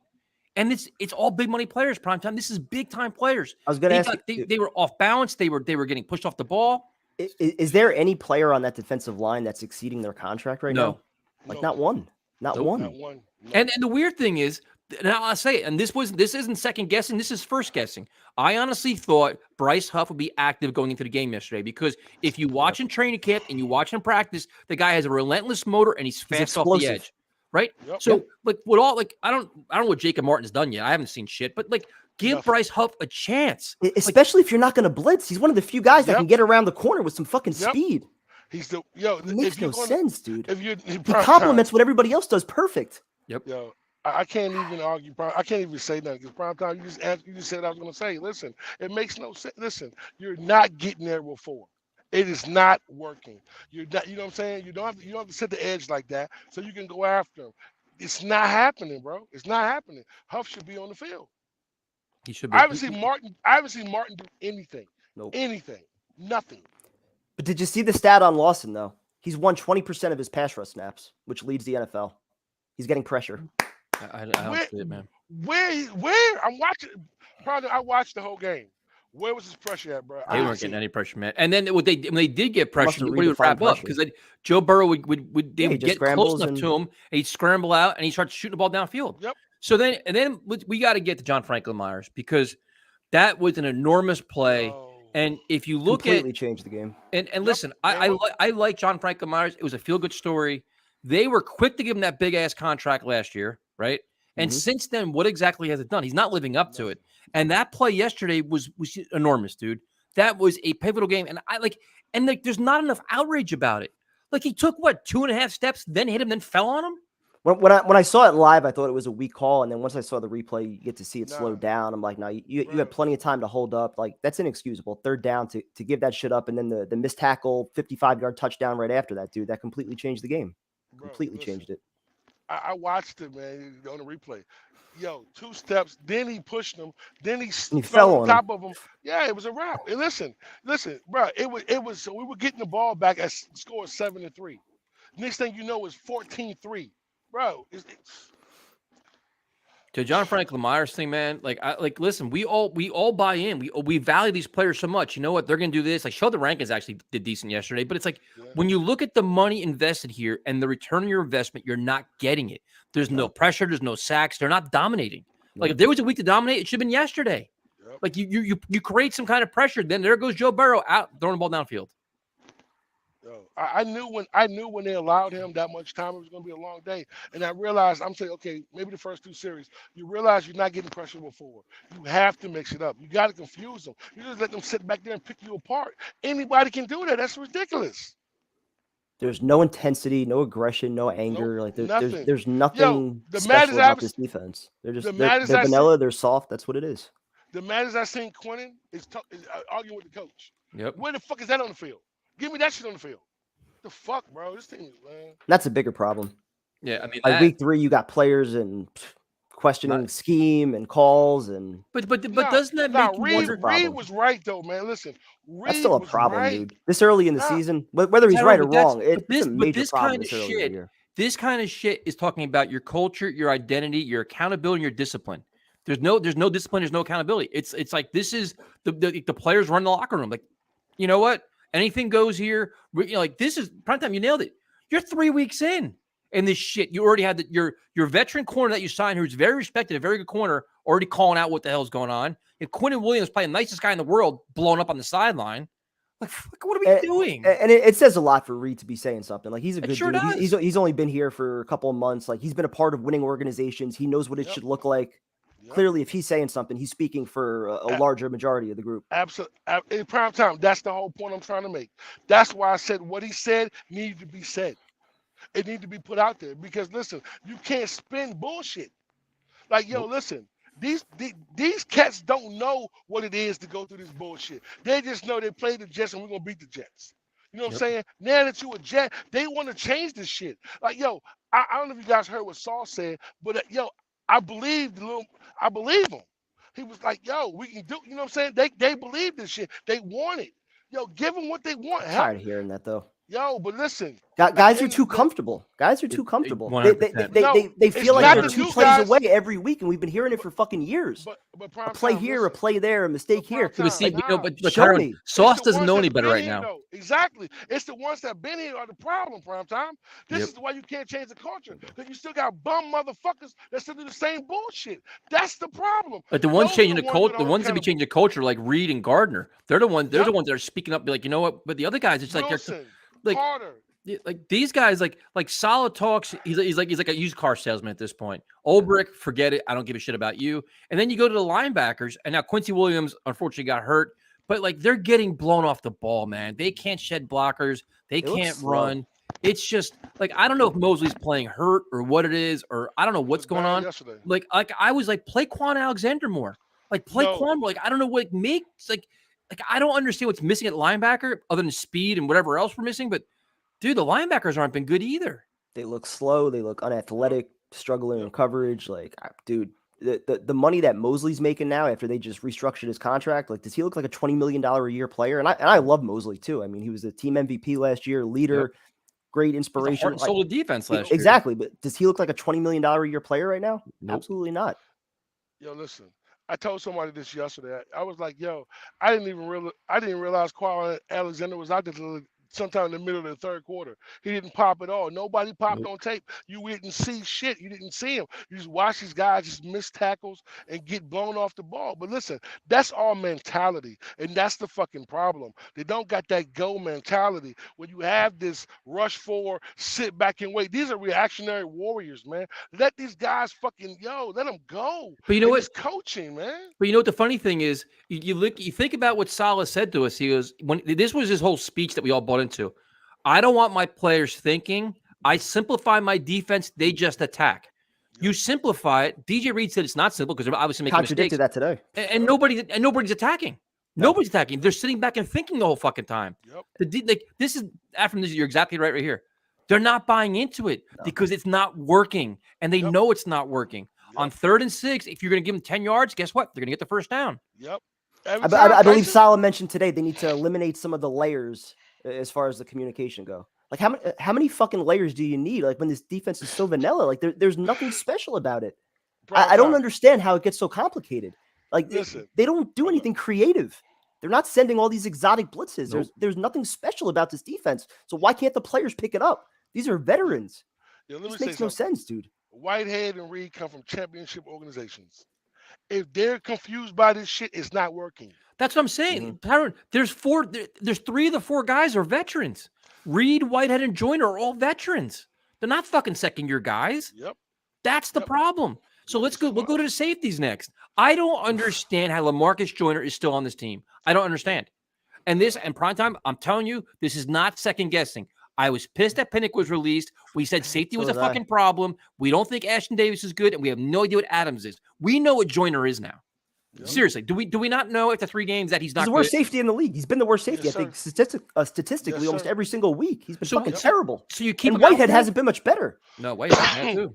And it's all big money players, prime time. This is big time players. I was going to ask they were off balance. They were getting pushed off the ball. Is there any player on that defensive line that's exceeding their contract right now? Like not one. Not one. No. And the weird thing is Now I'll say it, and this isn't second guessing. This is first guessing. I honestly thought Bryce Huff would be active going into the game yesterday because if you watch in training camp and you watch him practice, the guy has a relentless motor and he's fast off the edge, right? Yep. So like with all like I don't know what Jacob Martin's done yet. I haven't seen shit, but like give Bryce Huff a chance, especially if you're not going to blitz. He's one of the few guys that can get around the corner with some fucking speed. He's the It makes no sense, dude. He compliments complements what everybody else does perfect. Yep. Yo, I can't even argue. I can't even say nothing because prime time. You just said what I was going to say. Listen, it makes no sense. Listen, you're not getting there before. It is not working. You're not. You know what I'm saying? You don't have to set the edge like that so you can go after him. It's not happening, bro. It's not happening. Huff should be on the field. He should be. I haven't seen Martin do anything. Nope. Anything. Nothing. But did you see the stat on Lawson though? He's won 20% of his pass rush snaps, which leads the NFL. He's getting pressure. I don't see it, man. Where? I'm watching. Probably I watched the whole game. Where was his pressure at, bro? They weren't getting any pressure, man. And then when they did get pressure, Must have he would wrap up redefined because Joe Burrow would get close scrambles enough to him, and he'd scramble out, and he starts shooting the ball downfield. Yep. So then we got to get to John Franklin Myers because that was an enormous play. Oh. And if you look Completely changed the game. And listen, I like John Franklin Myers. It was a feel-good story. They were quick to give him that big-ass contract last year, right? And since then, what exactly has it done? He's not living up to it. And that play yesterday was enormous, dude. That was a pivotal game. And there's not enough outrage about it. Like he took 2.5 steps, then hit him, then fell on him. When I saw it live, I thought it was a weak call, and then once I saw the replay, you get to see it slowed down. I'm like, no, you had plenty of time to hold up. Like that's inexcusable. Third down to give that shit up, and then the missed tackle, 55-yard touchdown right after that, dude. That completely changed the game. Completely changed it. I watched it, man, on the replay. Yo, 2 steps, then he pushed him, then he fell on top of him. Yeah, it was a wrap. And listen, bro, it was so we were getting the ball back at score 7-3. Next thing you know is 14-3. Bro, To John Franklin Myers thing, man. Listen, we all buy in. We value these players so much. You know what? They're gonna do this. Like Sheldon Rankins actually did decent yesterday, but it's like when you look at the money invested here and the return on your investment, you're not getting it. There's no pressure. There's no sacks. They're not dominating. Like if there was a week to dominate, it should have been yesterday. Yep. Like you create some kind of pressure, then there goes Joe Burrow out throwing the ball downfield. Yo, I knew when they allowed him that much time, it was going to be a long day. And I realized, I'm saying, okay, maybe the first 2 series, you realize you're not getting pressure before. You have to mix it up. You got to confuse them. You just let them sit back there and pick you apart. Anybody can do that. That's ridiculous. There's no intensity, no aggression, no anger. Nope, there's nothing special about this defense. They're vanilla. They're soft. That's what it is. The maddest I seen Quentin is arguing with the coach. Yep. Where the fuck is that on the field? Give me that shit on the field. The fuck, bro? This team, man. That's a bigger problem. Yeah, I mean, like week 3, you got players and questioning scheme and calls and. But doesn't that make you wonder? Reed was right though, man. Listen, Reed that's still a problem, right. dude. This early in the season, whether he's right or wrong, it's a major problem this early in the year. This kind of shit is talking about your culture, your identity, your accountability, and your discipline. There's no discipline. There's no accountability. It's like this is the players run the locker room. Like, you know what? Anything goes here. You know, like this is prime time. You nailed it. You're 3 weeks in this shit. You already had your veteran corner that you signed, who's very respected, a very good corner, already calling out what the hell's going on. And Quentin Williams, probably the nicest guy in the world, blowing up on the sideline. Like, what are we doing? And it says a lot for Reed to be saying something. Like he's a good sure dude. He's only been here for a couple of months. Like he's been a part of winning organizations. He knows what it should look like. Clearly, if he's saying something, he's speaking for a larger majority of the group. Absolutely. In prime time, that's the whole point I'm trying to make. That's why I said what he said needed to be said. It needed to be put out there because, listen, you can't spin bullshit. Like, yo, listen, these cats don't know what it is to go through this bullshit. They just know they play the Jets and we're going to beat the Jets. You know what I'm saying? Now that you a Jet, they want to change this shit. Like, yo, I don't know if you guys heard what Saul said, but, yo, I believe him. He was like, yo, we can do, you know what I'm saying? They believe this shit. They want it. Yo, give them what they want. I'm tired of hearing that, though. Yo, but listen. Guys are too comfortable. Guys are too comfortable. They feel like they're 2 plays away every week, and we've been hearing it for fucking years. But a play here, a play there, a mistake here. But Sauce doesn't know any better right now. Exactly. It's the ones that been here are the problem, prime time. This Yep. is why you can't change the culture. Because you still got bum motherfuckers that still do the same bullshit. That's the problem. But the ones Those are changing the the ones culture, that the are ones that be accountable. changing the culture, like Reed and Gardner, they're the ones. They're Yep. the ones that are speaking up, be like, you know what? But the other guys, it's like Wilson, like Carter. like these guys, like solid talks. He's like a used car salesman at this point. Olbrich, forget it. I don't give a shit about you. And then you go to the linebackers, and now Quincy Williams unfortunately got hurt. But like they're getting blown off the ball, man. They can't shed blockers. They They look can't slow. run. It's just like I don't know if Mosley's playing hurt or what it is, or I don't know what's going on. Yesterday. Like I was like, play Quan Alexander more. Like play No. Quan more. Like I don't know what makes like I don't understand what's missing at linebacker other than speed and whatever else we're missing. But dude, the linebackers aren't been good either. They look slow. They look unathletic, struggling in coverage. Like, dude, the money that Mosley's making now after they just restructured his contract, like, does he look like a $20 million a year player? And I love Mosley too. I mean, he was the team MVP last year, leader, great He's the inspiration. heart and soul of defense last year. Exactly. But does he look like a $20 million a year player right now? Nope. Absolutely not. Yo, listen. I told somebody this yesterday. I was like, yo, I didn't realize Quan Alexander was out there till sometime in the middle of the third quarter. He didn't pop at all. Nobody popped on tape. You didn't see shit. You didn't see him. You just watch these guys just miss tackles and get blown off the ball. But listen, that's all mentality. And that's the fucking problem. They don't got that go mentality. When you have this rush forward, sit back and wait. These are reactionary warriors, man. Let these guys fucking, let them go. But you know what? It's coaching, man. But you know what the funny thing is? You think about what Saleh said to us. He goes, when this was his whole speech that we all bought into. I don't want my players thinking. I simplify my defense. They just attack. You simplify it. DJ Reed said it's not simple because they're obviously making Contradicted mistakes. that today. And nobody's attacking. No. Nobody's attacking. They're sitting back and thinking the whole fucking time. Yep. This is after this. You're exactly right here. They're not buying into it because it's not working, and they know it's not working. On 3rd and 6, if you're going to give them 10 yards, guess what? They're going to get the first down. Yep. I believe Saleh mentioned today they need to eliminate some of the layers as far as the communication go. Like how many fucking layers do you need? Like when this defense is so vanilla, like there's nothing special about it. I don't understand how it gets so complicated. Like they don't do anything creative. They're not sending all these exotic blitzes. Nope. There's nothing special about this defense. So why can't the players pick it up? These are veterans. This makes no sense, dude. Whitehead and Reed come from championship organizations. If they're confused by this shit, it's not working. That's what I'm saying. There's 3 of the 4 guys are veterans. Reed, Whitehead, and Joyner are all veterans. They're not fucking second-year guys. Yep. That's the problem. So let's go. We'll go to the safeties next. I don't understand how LaMarcus Joyner is still on this team. I don't understand. And primetime, I'm telling you, this is not second guessing. I was pissed that Pinnock was released. We said safety was a fucking problem. We don't think Ashton Davis is good, and we have no idea what Adams is. We know what Joyner is now. Yep. Seriously, do we not know after 3 games that he's not the worst safety in the league? He's been the worst safety, yes, I think, statistically almost every single week. He's been fucking terrible. So you keep Whitehead hasn't been much better. No, Whitehead too.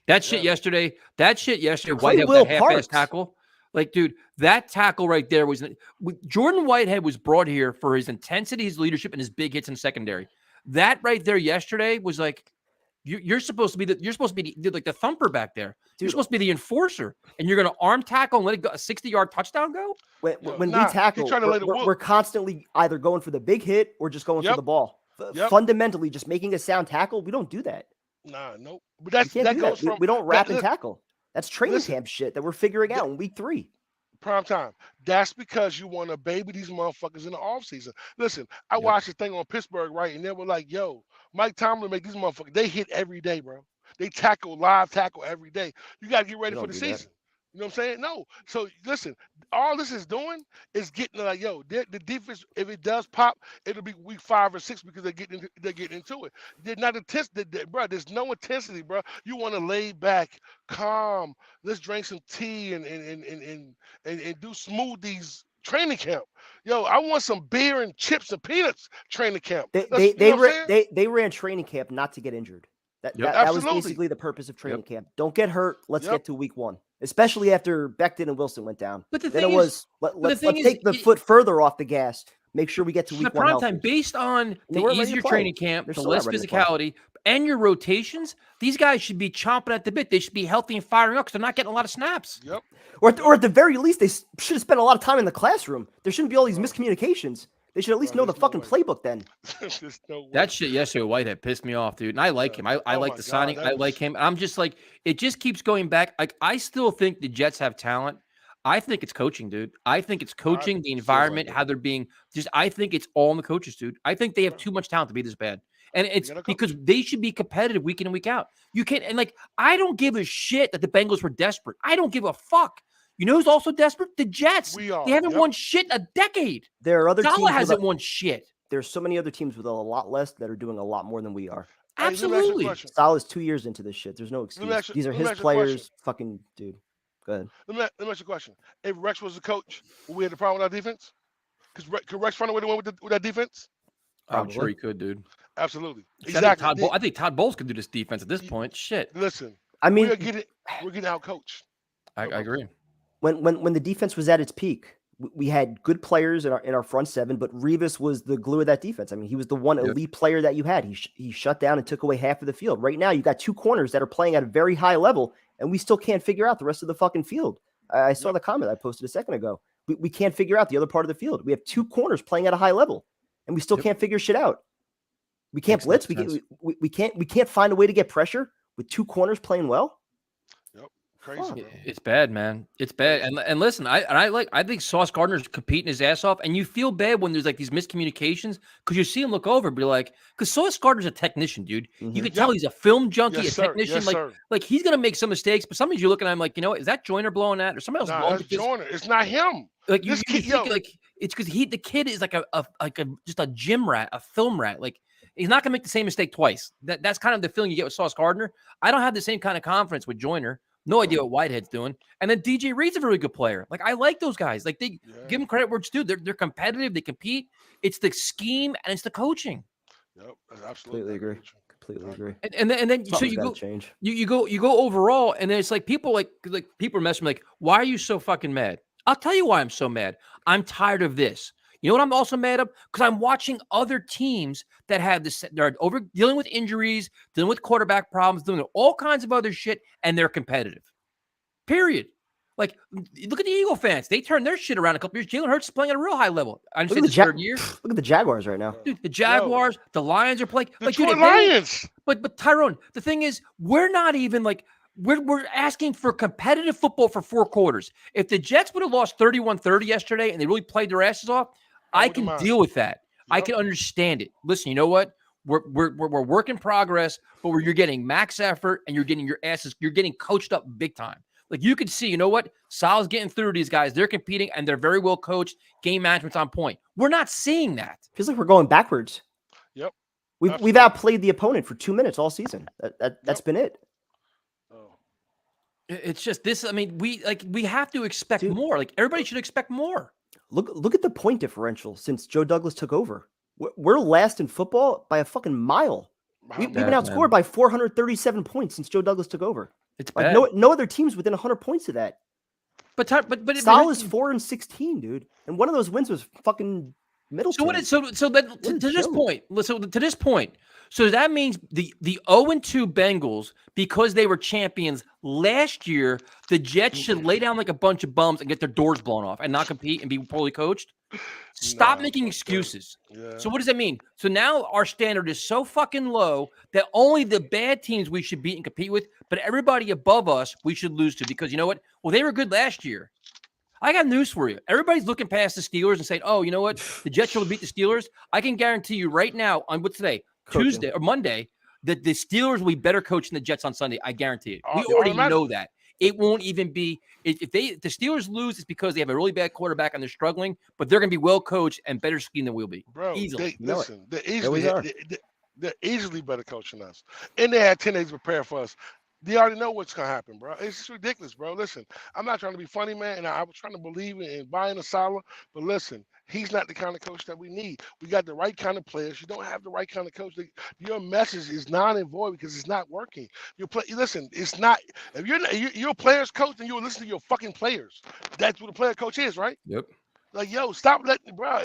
That shit yesterday. Whitehead with that half-ass tackle. Like, dude, that tackle right there was Jordan Whitehead was brought here for his intensity, his leadership, and his big hits in secondary. That right there yesterday was like, you're supposed to be the thumper back there. Dude, you're supposed to be the enforcer, and you're going to arm tackle and let it go, a 60-yard touchdown go. When we tackle, we're constantly either going for the big hit or just going for the ball. Fundamentally, just making a sound tackle, we don't do that. Nope. But we don't wrap and tackle. That's training camp shit that we're figuring out in week 3. Prime time. That's because you want to baby these motherfuckers in the offseason. Listen, I watched the thing on Pittsburgh, right? And they were like, yo, Mike Tomlin make these motherfuckers, they hit every day, bro. They live tackle every day. You got to get ready for the season. You know what I'm saying? No. So listen, all this is doing is getting like, yo, the defense, if it does pop, it'll be week 5 or 6 because they're getting into it. They're not bro. There's no intensity, bro. You want to lay back, calm. Let's drink some tea and do smoothies. Training camp, yo. I want some beer and chips and peanuts. Training camp. They ran training camp not to get injured. That was basically the purpose of training camp. Don't get hurt. Let's get to week 1, especially after Becton and Wilson went down. But let's take the foot further off the gas. Make sure we get to week 1 healthy. Time based on the easier training camp, the less physicality, and your rotations. These guys should be chomping at the bit. They should be healthy and firing up because they're not getting a lot of snaps. Yep. Or at the very least, they should have spent a lot of time in the classroom. There shouldn't be all these miscommunications. They should at least Bro, know the there's no fucking way. playbook then. There's no way. That shit yesterday with Whitehead pissed me off, dude. And I like him. I Oh like my the God, signing. that I was- like him. I'm just like, it just keeps going back. Like, I still think the Jets have talent. I think it's coaching, dude. I think it's coaching, the feels environment, like it. how they're being just, I think it's all in the coaches, dude. I think they have Bro. too much talent to be this bad. And it's gotta coach. because they should be competitive week in and week out. You can't, and like, I don't give a shit that the Bengals were desperate. I don't give a fuck. You know who's also desperate? The Jets. We are. They haven't Yep. won shit in a decade. There are other Salah teams. hasn't won shit. There's so many other teams with a lot less that are doing a lot more than we are. Hey, let me ask you a Absolutely. question. Salah's 2 years into this shit. There's no excuse. me ask you- These are let me his ask you a question. players. Fucking dude. Go ahead. Let me ask you a question. If Rex was the coach, would we have a problem with our defense? Could Rex find a way to win with that defense? I'm sure Probably. he could, dude. Absolutely. I Exactly. think Todd Bowles could do this defense at this point. Shit. Listen, I mean, we're getting out coached. I agree. when the defense was at its peak, we had good players in our front seven, but Revis was the glue of that defense. I mean, he was the one Yep. elite player that you had. He shut down and took away half of the field. Right now, you got two corners that are playing at a very high level, and we still can't figure out the rest of the fucking field. I saw the comment I posted a second ago. We can't figure out the other part of the field. We have two corners playing at a high level, and we still Yep. can't figure shit out. We can't Makes blitz. no sense. We can't find a way to get pressure with two corners playing well. Crazy, Fuck. bro. It's bad, man. It's bad. And listen, I think Sauce Gardner's competing his ass off, and you feel bad when there's like these miscommunications because you see him look over and be like, because Sauce Gardner's a technician, dude. You can tell he's a film junkie, Yes, a sir. technician. Yes, like, sir. like he's gonna make some mistakes, but sometimes you're looking at him like, you know, is that Joyner blowing that or somebody else Nah, blowing? that's Because, Joyner. It's not him. like you This kid, think yo. like it's because the kid is like a just a gym rat, a film rat. Like he's not gonna make the same mistake twice. That's kind of the feeling you get with Sauce Gardner. I don't have the same kind of confidence with Joyner. No idea what Whitehead's doing. And then DJ Reed's a really good player. Like I like those guys. Like they give them credit where it's due. They're competitive. They compete. It's the scheme and it's the coaching. Yep, absolutely. Completely agree. And then so Something's you gotta go change. you go overall, and then it's like people people are messing like, why are you so fucking mad? I'll tell you why I'm so mad. I'm tired of this. You know what I'm also mad of? Because I'm watching other teams that have this, they're over dealing with injuries, dealing with quarterback problems, doing all kinds of other shit, and they're competitive. Period. Like, look at the Eagle fans. They turned their shit around a couple years. Jalen Hurts is playing at a real high level. I understand this third year. Look at the Jaguars right now. Dude, the Jaguars, the Lions are playing. The Like, Detroit dude, if they- Lions. But Tyrone, the thing is, we're not even like we're asking for competitive football for 4 quarters. If the Jets would have lost 31-30 yesterday and they really played their asses off, I can deal with that. I Yep. can understand it. Listen, you know what? We're work in progress, but where you're getting max effort and you're getting your asses, you're getting coached up big time. Like you can see, you know what? Sal's getting through these guys. They're competing and they're very well coached. Game management's on point. We're not seeing that. Feels like we're going backwards. Yep. We've outplayed the opponent for 2 minutes all season. That's been it. Oh. It's just this. I mean, we have to expect Dude. more. Like everybody should expect more. Look at the point differential since Joe Douglas took over. We're last in football by a fucking mile. We've been bad, outscored man. by 437 points since Joe Douglas took over. It's Like bad. no other team's within 100 points of that. But Sal is 4-16, dude, and one of those wins was fucking Middleton. So what is so that to this joke. point? So to this point, so that means the 0-2 Bengals, because they were champions last year, the Jets should lay down like a bunch of bums and get their doors blown off and not compete and be poorly coached. Stop Nah, making fuck that. excuses. Yeah. So what does that mean? So now our standard is so fucking low that only the bad teams we should beat and compete with, but everybody above us we should lose to, because you know what? Well, they were good last year. I got news for you. Everybody's looking past the Steelers and saying, "Oh, you know what? The Jets will beat the Steelers." I can guarantee you right now on what's today, Coaching. Tuesday or Monday, that the Steelers will be better coached than the Jets on Sunday. I guarantee it. We Yeah, already automatic. know that. It won't even be if the Steelers lose, it's because they have a really bad quarterback and they're struggling, but they're going to be well coached and better scheme than we'll be. Bro, Easily. listen, they're we are. they're easily better coaching us. And they had 10 days to prepare for us. They already know what's gonna happen, bro. It's just ridiculous, bro. Listen, I'm not trying to be funny, man, and I was trying to believe in buying a Salah, but listen, he's not the kind of coach that we need. We got the right kind of players. You don't have the right kind of coach. Your message is non and void because it's not working. Listen, it's not. If you're a players coach, then you will listen to your fucking players. That's what a player coach is, right? Yep. Like, yo, stop letting, bro.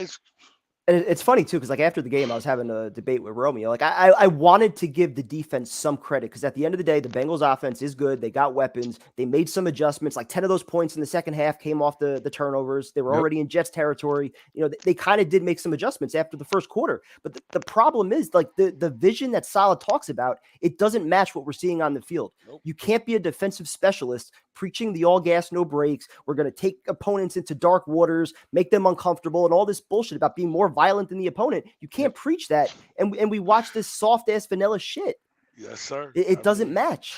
And it's funny too, because like after the game, I was having a debate with Romeo. Like I wanted to give the defense some credit because at the end of the day, the Bengals offense is good. They got weapons. They made some adjustments. Like 10 of those points in the second half came off the turnovers. They were already in Jets territory. You know, they kind of did make some adjustments after the first quarter. But the problem is like the vision that Saleh talks about, it doesn't match what we're seeing on the field. You can't be a defensive specialist preaching the all gas, no breaks. We're going to take opponents into dark waters, make them uncomfortable, and all this bullshit about being more violent than the opponent. You can't preach that. And we watch this soft ass vanilla shit. Yes, sir. It doesn't match.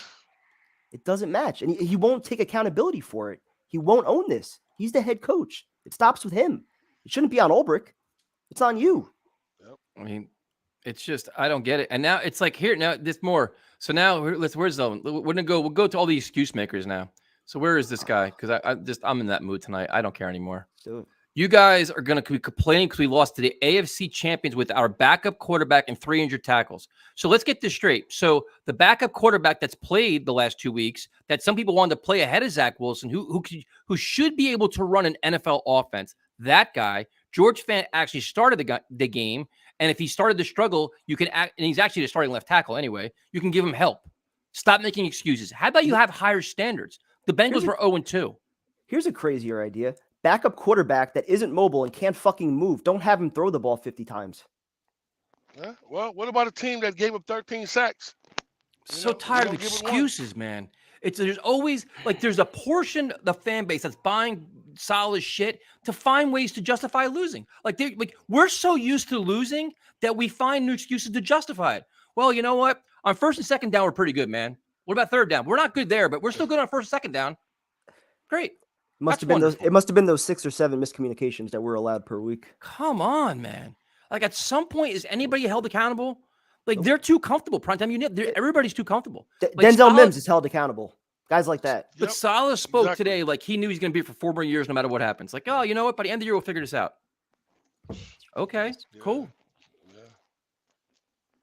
It doesn't match. And he won't take accountability for it. He won't own this. He's the head coach. It stops with him. It shouldn't be on Ulbrich. It's on you. I mean, it's just, I don't get it. And now it's like here, now this more. So now where's the, we're going to go, we'll go to all the excuse makers now. So where is this guy? Because I'm in that mood tonight. I don't care anymore. You guys are going to be complaining because we lost to the AFC champions with our backup quarterback and 3 injured tackles. So let's get this straight. So the backup quarterback that's played the last 2 weeks, that some people wanted to play ahead of Zach Wilson, who should be able to run an NFL offense, that guy, George Fant, actually started the game. And if he started to struggle, you can act, and he's actually the starting left tackle anyway, you can give him help. Stop making excuses. How about you have higher standards? The Bengals were 0-2. Here's a crazier idea. Backup quarterback that isn't mobile and can't fucking move. Don't have him throw the ball 50 times. Yeah. Well, what about a team that gave up 13 sacks? So tired of excuses, man. There's always like there's a portion of the fan base that's buying solid shit to find ways to justify losing. Like we're so used to losing that we find new excuses to justify it. Well, you know what? On first and second down, we're pretty good, man. What about third down? We're not good there, but we're still good on first and second down. Great. It must have been those 6 or 7 miscommunications that were allowed per week. Come on, man. Like at some point, is anybody held accountable? Like they're too comfortable. Primetime, everybody's too comfortable. Like Denzel Mims is held accountable. Guys like that. But Saleh spoke today like he knew he's going to be here for 4 more years no matter what happens. Like, oh, you know what? By the end of the year, we'll figure this out. Okay, cool.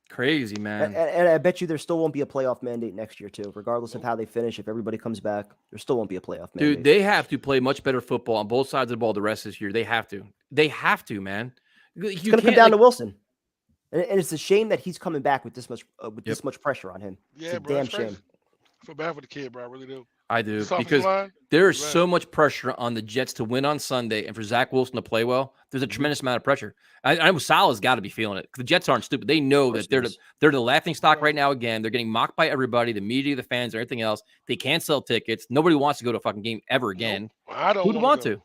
Crazy, man. And I bet you there still won't be a playoff mandate next year, too. Regardless of how they finish, if everybody comes back, there still won't be a playoff mandate. Dude, they have to play much better football on both sides of the ball the rest of this year. They have to. They have to, man. It's going to come down to Wilson. And it's a shame that he's coming back with this much pressure on him. Yeah, it's a bro, damn shame. I feel bad for the kid, bro. I really do. I do, because there is so much pressure on the Jets to win on Sunday and for Zach Wilson to play well. There's a tremendous amount of pressure. I know Saleh's got to be feeling it. The Jets aren't stupid. They know that they're the laughing stock right now again. They're getting mocked by everybody, the media, the fans, everything else. They can't sell tickets. Nobody wants to go to a fucking game ever again. Nope. Who'd want to?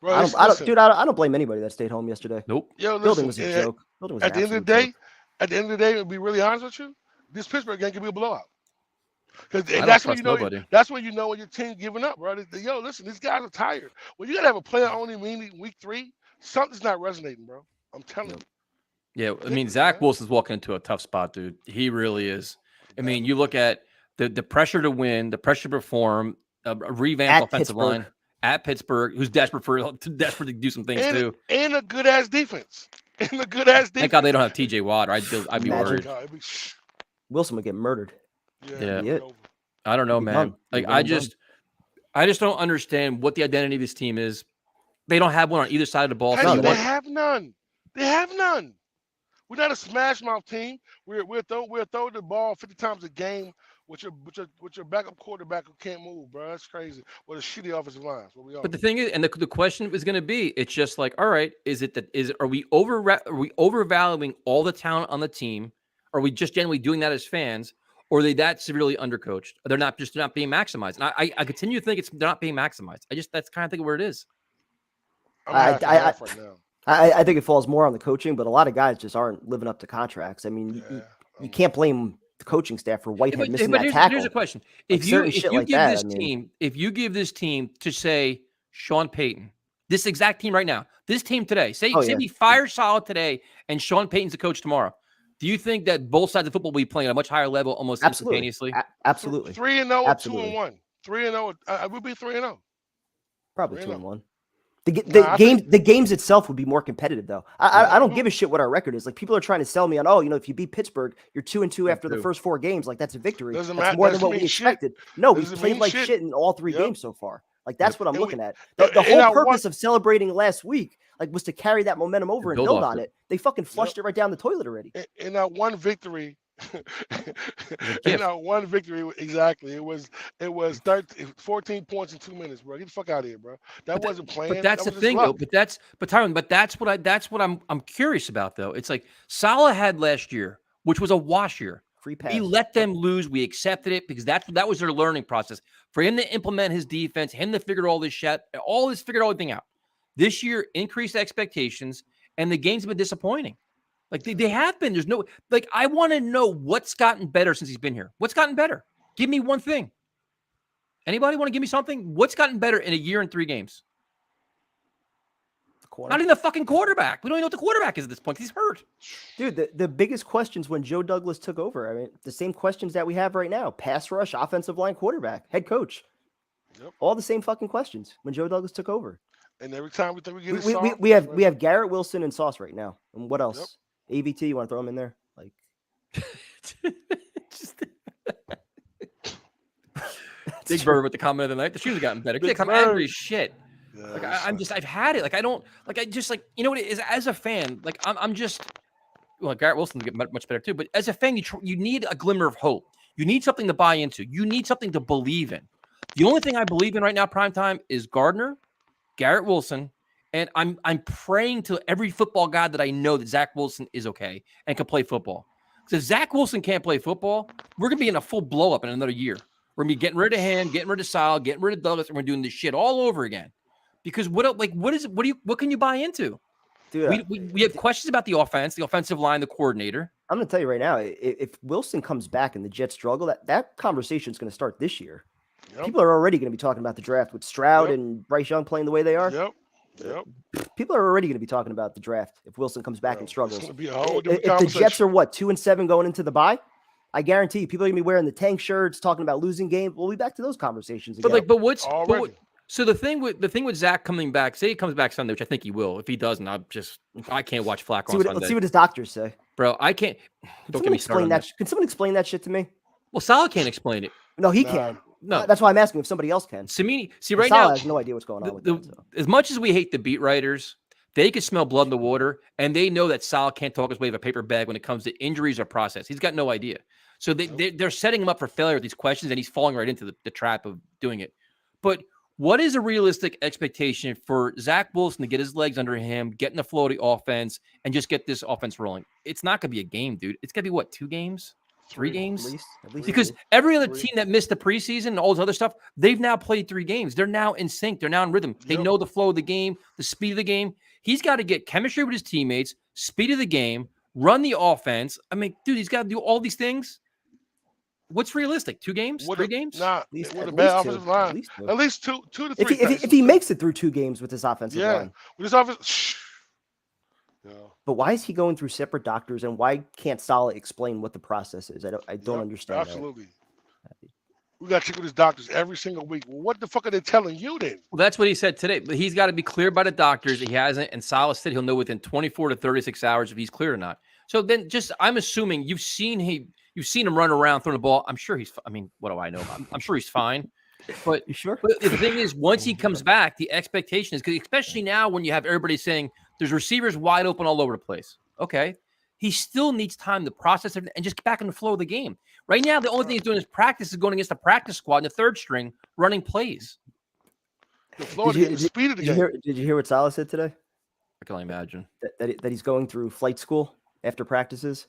Bro, I don't blame anybody that stayed home yesterday. Nope. Yo, building was a joke. Building was at the end of the day, to be really honest with you, this Pittsburgh game could be a blowout. Because that's when you know. That's when you know when your team's giving up, bro. Yo, listen, these guys are tired. When you gotta have a player-only meeting week 3, something's not resonating, bro. I'm telling you. Yeah, I mean, Zach Wilson's walking into a tough spot, dude. He really is. I mean, you look at the pressure to win, the pressure to perform, a revamped offensive line at Pittsburgh, who's desperate to do some things too, and a good ass defense. Thank God they don't have T.J. Watt. I'd be worried. Wilson would get murdered. Yeah. I don't know, man. Like I just don't understand what the identity of this team is. They don't have one on either side of the ball. They have none. We're not a smash mouth team. We'll throw the ball 50 times a game with your backup quarterback who can't move, bro. That's crazy. What a shitty offensive line. But the thing is, and the question is going to be, it's just like, all right, are we overvaluing all the talent on the team? Are we just generally doing that as fans? Or are they that severely undercoached? They're not being maximized. And I continue to think they're not being maximized. That's kind of think of where it is. I think it falls more on the coaching, but a lot of guys just aren't living up to contracts. I mean, you can't blame the coaching staff for Whitehead missing that tackle. Here's a question: if you give this team to say Sean Payton, this exact team right now, this team today, say we fire Saleh today and Sean Payton's the coach tomorrow. Do you think that both sides of football will be playing at a much higher level almost instantaneously? Absolutely. 3-0 or 2-1. 3-0. I would be 3-0. Probably 2-1. The games itself would be more competitive, though. I don't give a shit what our record is. Like, people are trying to sell me on, if you beat Pittsburgh, you're 2-2 after the first 4 games. Like, that's a victory. That's more than what we expected. No, we've played like shit in all 3 games so far. Like, that's what I'm looking at. The whole purpose of celebrating last week like was to carry that momentum over and build build off on it. it. They fucking flushed it right down the toilet already. In that one victory, in gift. that one victory, exactly. It was 14 points in 2 minutes, bro. Get the fuck out of here, bro. That wasn't planned. But that's that the was just thing, though. luck. But Tyron, that's what I'm curious about, though. It's like Salah had last year, which was a wash year. Free pass. We let them lose. We accepted it because that was their learning process. For him to implement his defense, him to figure figured everything out. This year, increased expectations, and the games have been disappointing. Like they have been. There's no like I want to know what's gotten better since he's been here. What's gotten better? Give me one thing. Anybody want to give me something? What's gotten better in a year and 3 games? Not even the fucking quarterback. We don't even know what the quarterback is at this point. He's hurt. Dude, the biggest questions when Joe Douglas took over, I mean, the same questions that we have right now. Pass rush, offensive line, quarterback, head coach. Yep. All the same fucking questions when Joe Douglas took over. And every time we think we get it We have Garrett Wilson and Sauce right now. And what else? ABT, you want to throw him in there? Like Big Bird with the comment of the night. The shoes have gotten better. I'm angry as shit. Yeah, Like I've had it. Like I don't like. I just like you know what it is. As a fan, like I'm just. Well, Garrett Wilson will get much better too. But as a fan, you need a glimmer of hope. You need something to buy into. You need something to believe in. The only thing I believe in right now, primetime, is Gardner, Garrett Wilson, and I'm praying to every football god that I know that Zach Wilson is okay and can play football. Because if Zach Wilson can't play football, we're gonna be in a full blow up in another year. We're gonna be getting rid of him, getting rid of Sal, getting rid of Douglas, and we're doing this shit all over again. Because what can you buy into? Dude, we have questions about the offense, the offensive line, the coordinator. I'm gonna tell you right now, if Wilson comes back and the Jets struggle, that conversation is gonna start this year. Yep. People are already gonna be talking about the draft with Stroud and Bryce Young playing the way they are. Yep. People are already gonna be talking about the draft if Wilson comes back and struggles. It's gonna be a whole different If the Jets are 2-7 going into the bye, I guarantee you, people are gonna be wearing the tank shirts, talking about losing games. We'll be back to those conversations again. So the thing with Zach coming back, say he comes back Sunday, which I think he will. If he doesn't, I can't watch Flacco on Sunday. Let's see what his doctors say. Bro, I can't. Don't get me started on that. Can someone explain that shit to me? Well, Salah can't explain it. No, he can. No, that's why I'm asking if somebody else can. Samini, Salah now has no idea what's going on with that. So. As much as we hate the beat writers, they can smell blood in the water, and they know that Salah can't talk his way of a paper bag when it comes to injuries or process. He's got no idea. So they're setting him up for failure with these questions, and he's falling right into the trap of doing it. But what is a realistic expectation for Zach Wilson to get his legs under him, get in the flow of the offense, and just get this offense rolling? It's not going to be a game, dude. It's going to be, what, 2 games? 3 games? At least because every other team that missed the preseason and all this other stuff, they've now played 3 games. They're now in sync. They're now in rhythm. They know the flow of the game, the speed of the game. He's got to get chemistry with his teammates, speed of the game, run the offense. I mean, dude, he's got to do all these things. What's realistic? 2 games? 3 games? Nah, with a bad offensive line. At least two to three. If he makes it through 2 games with this offensive line. With his offense. But why is he going through separate doctors, and why can't Salah explain what the process is? I don't understand. Absolutely. We got to check with his doctors every single week. Well, what the fuck are they telling you then? Well, that's what he said today. But he's got to be cleared by the doctors. He hasn't, and Salah said he'll know within 24 to 36 hours if he's cleared or not. So then, I'm assuming you've seen him run around throwing the ball. I'm sure he's. I mean, what do I know? I'm sure he's fine. But you sure? But the thing is, once he comes back, the expectation is, because especially now when you have everybody saying there's receivers wide open all over the place. Okay, he still needs time to process it and just get back in the flow of the game. Right now, the only thing he's doing is practice is going against the practice squad in the 3rd string, running plays. The flow of the speed of the game. Did you hear what Salah said today? I can only imagine that he's going through flight school after practices.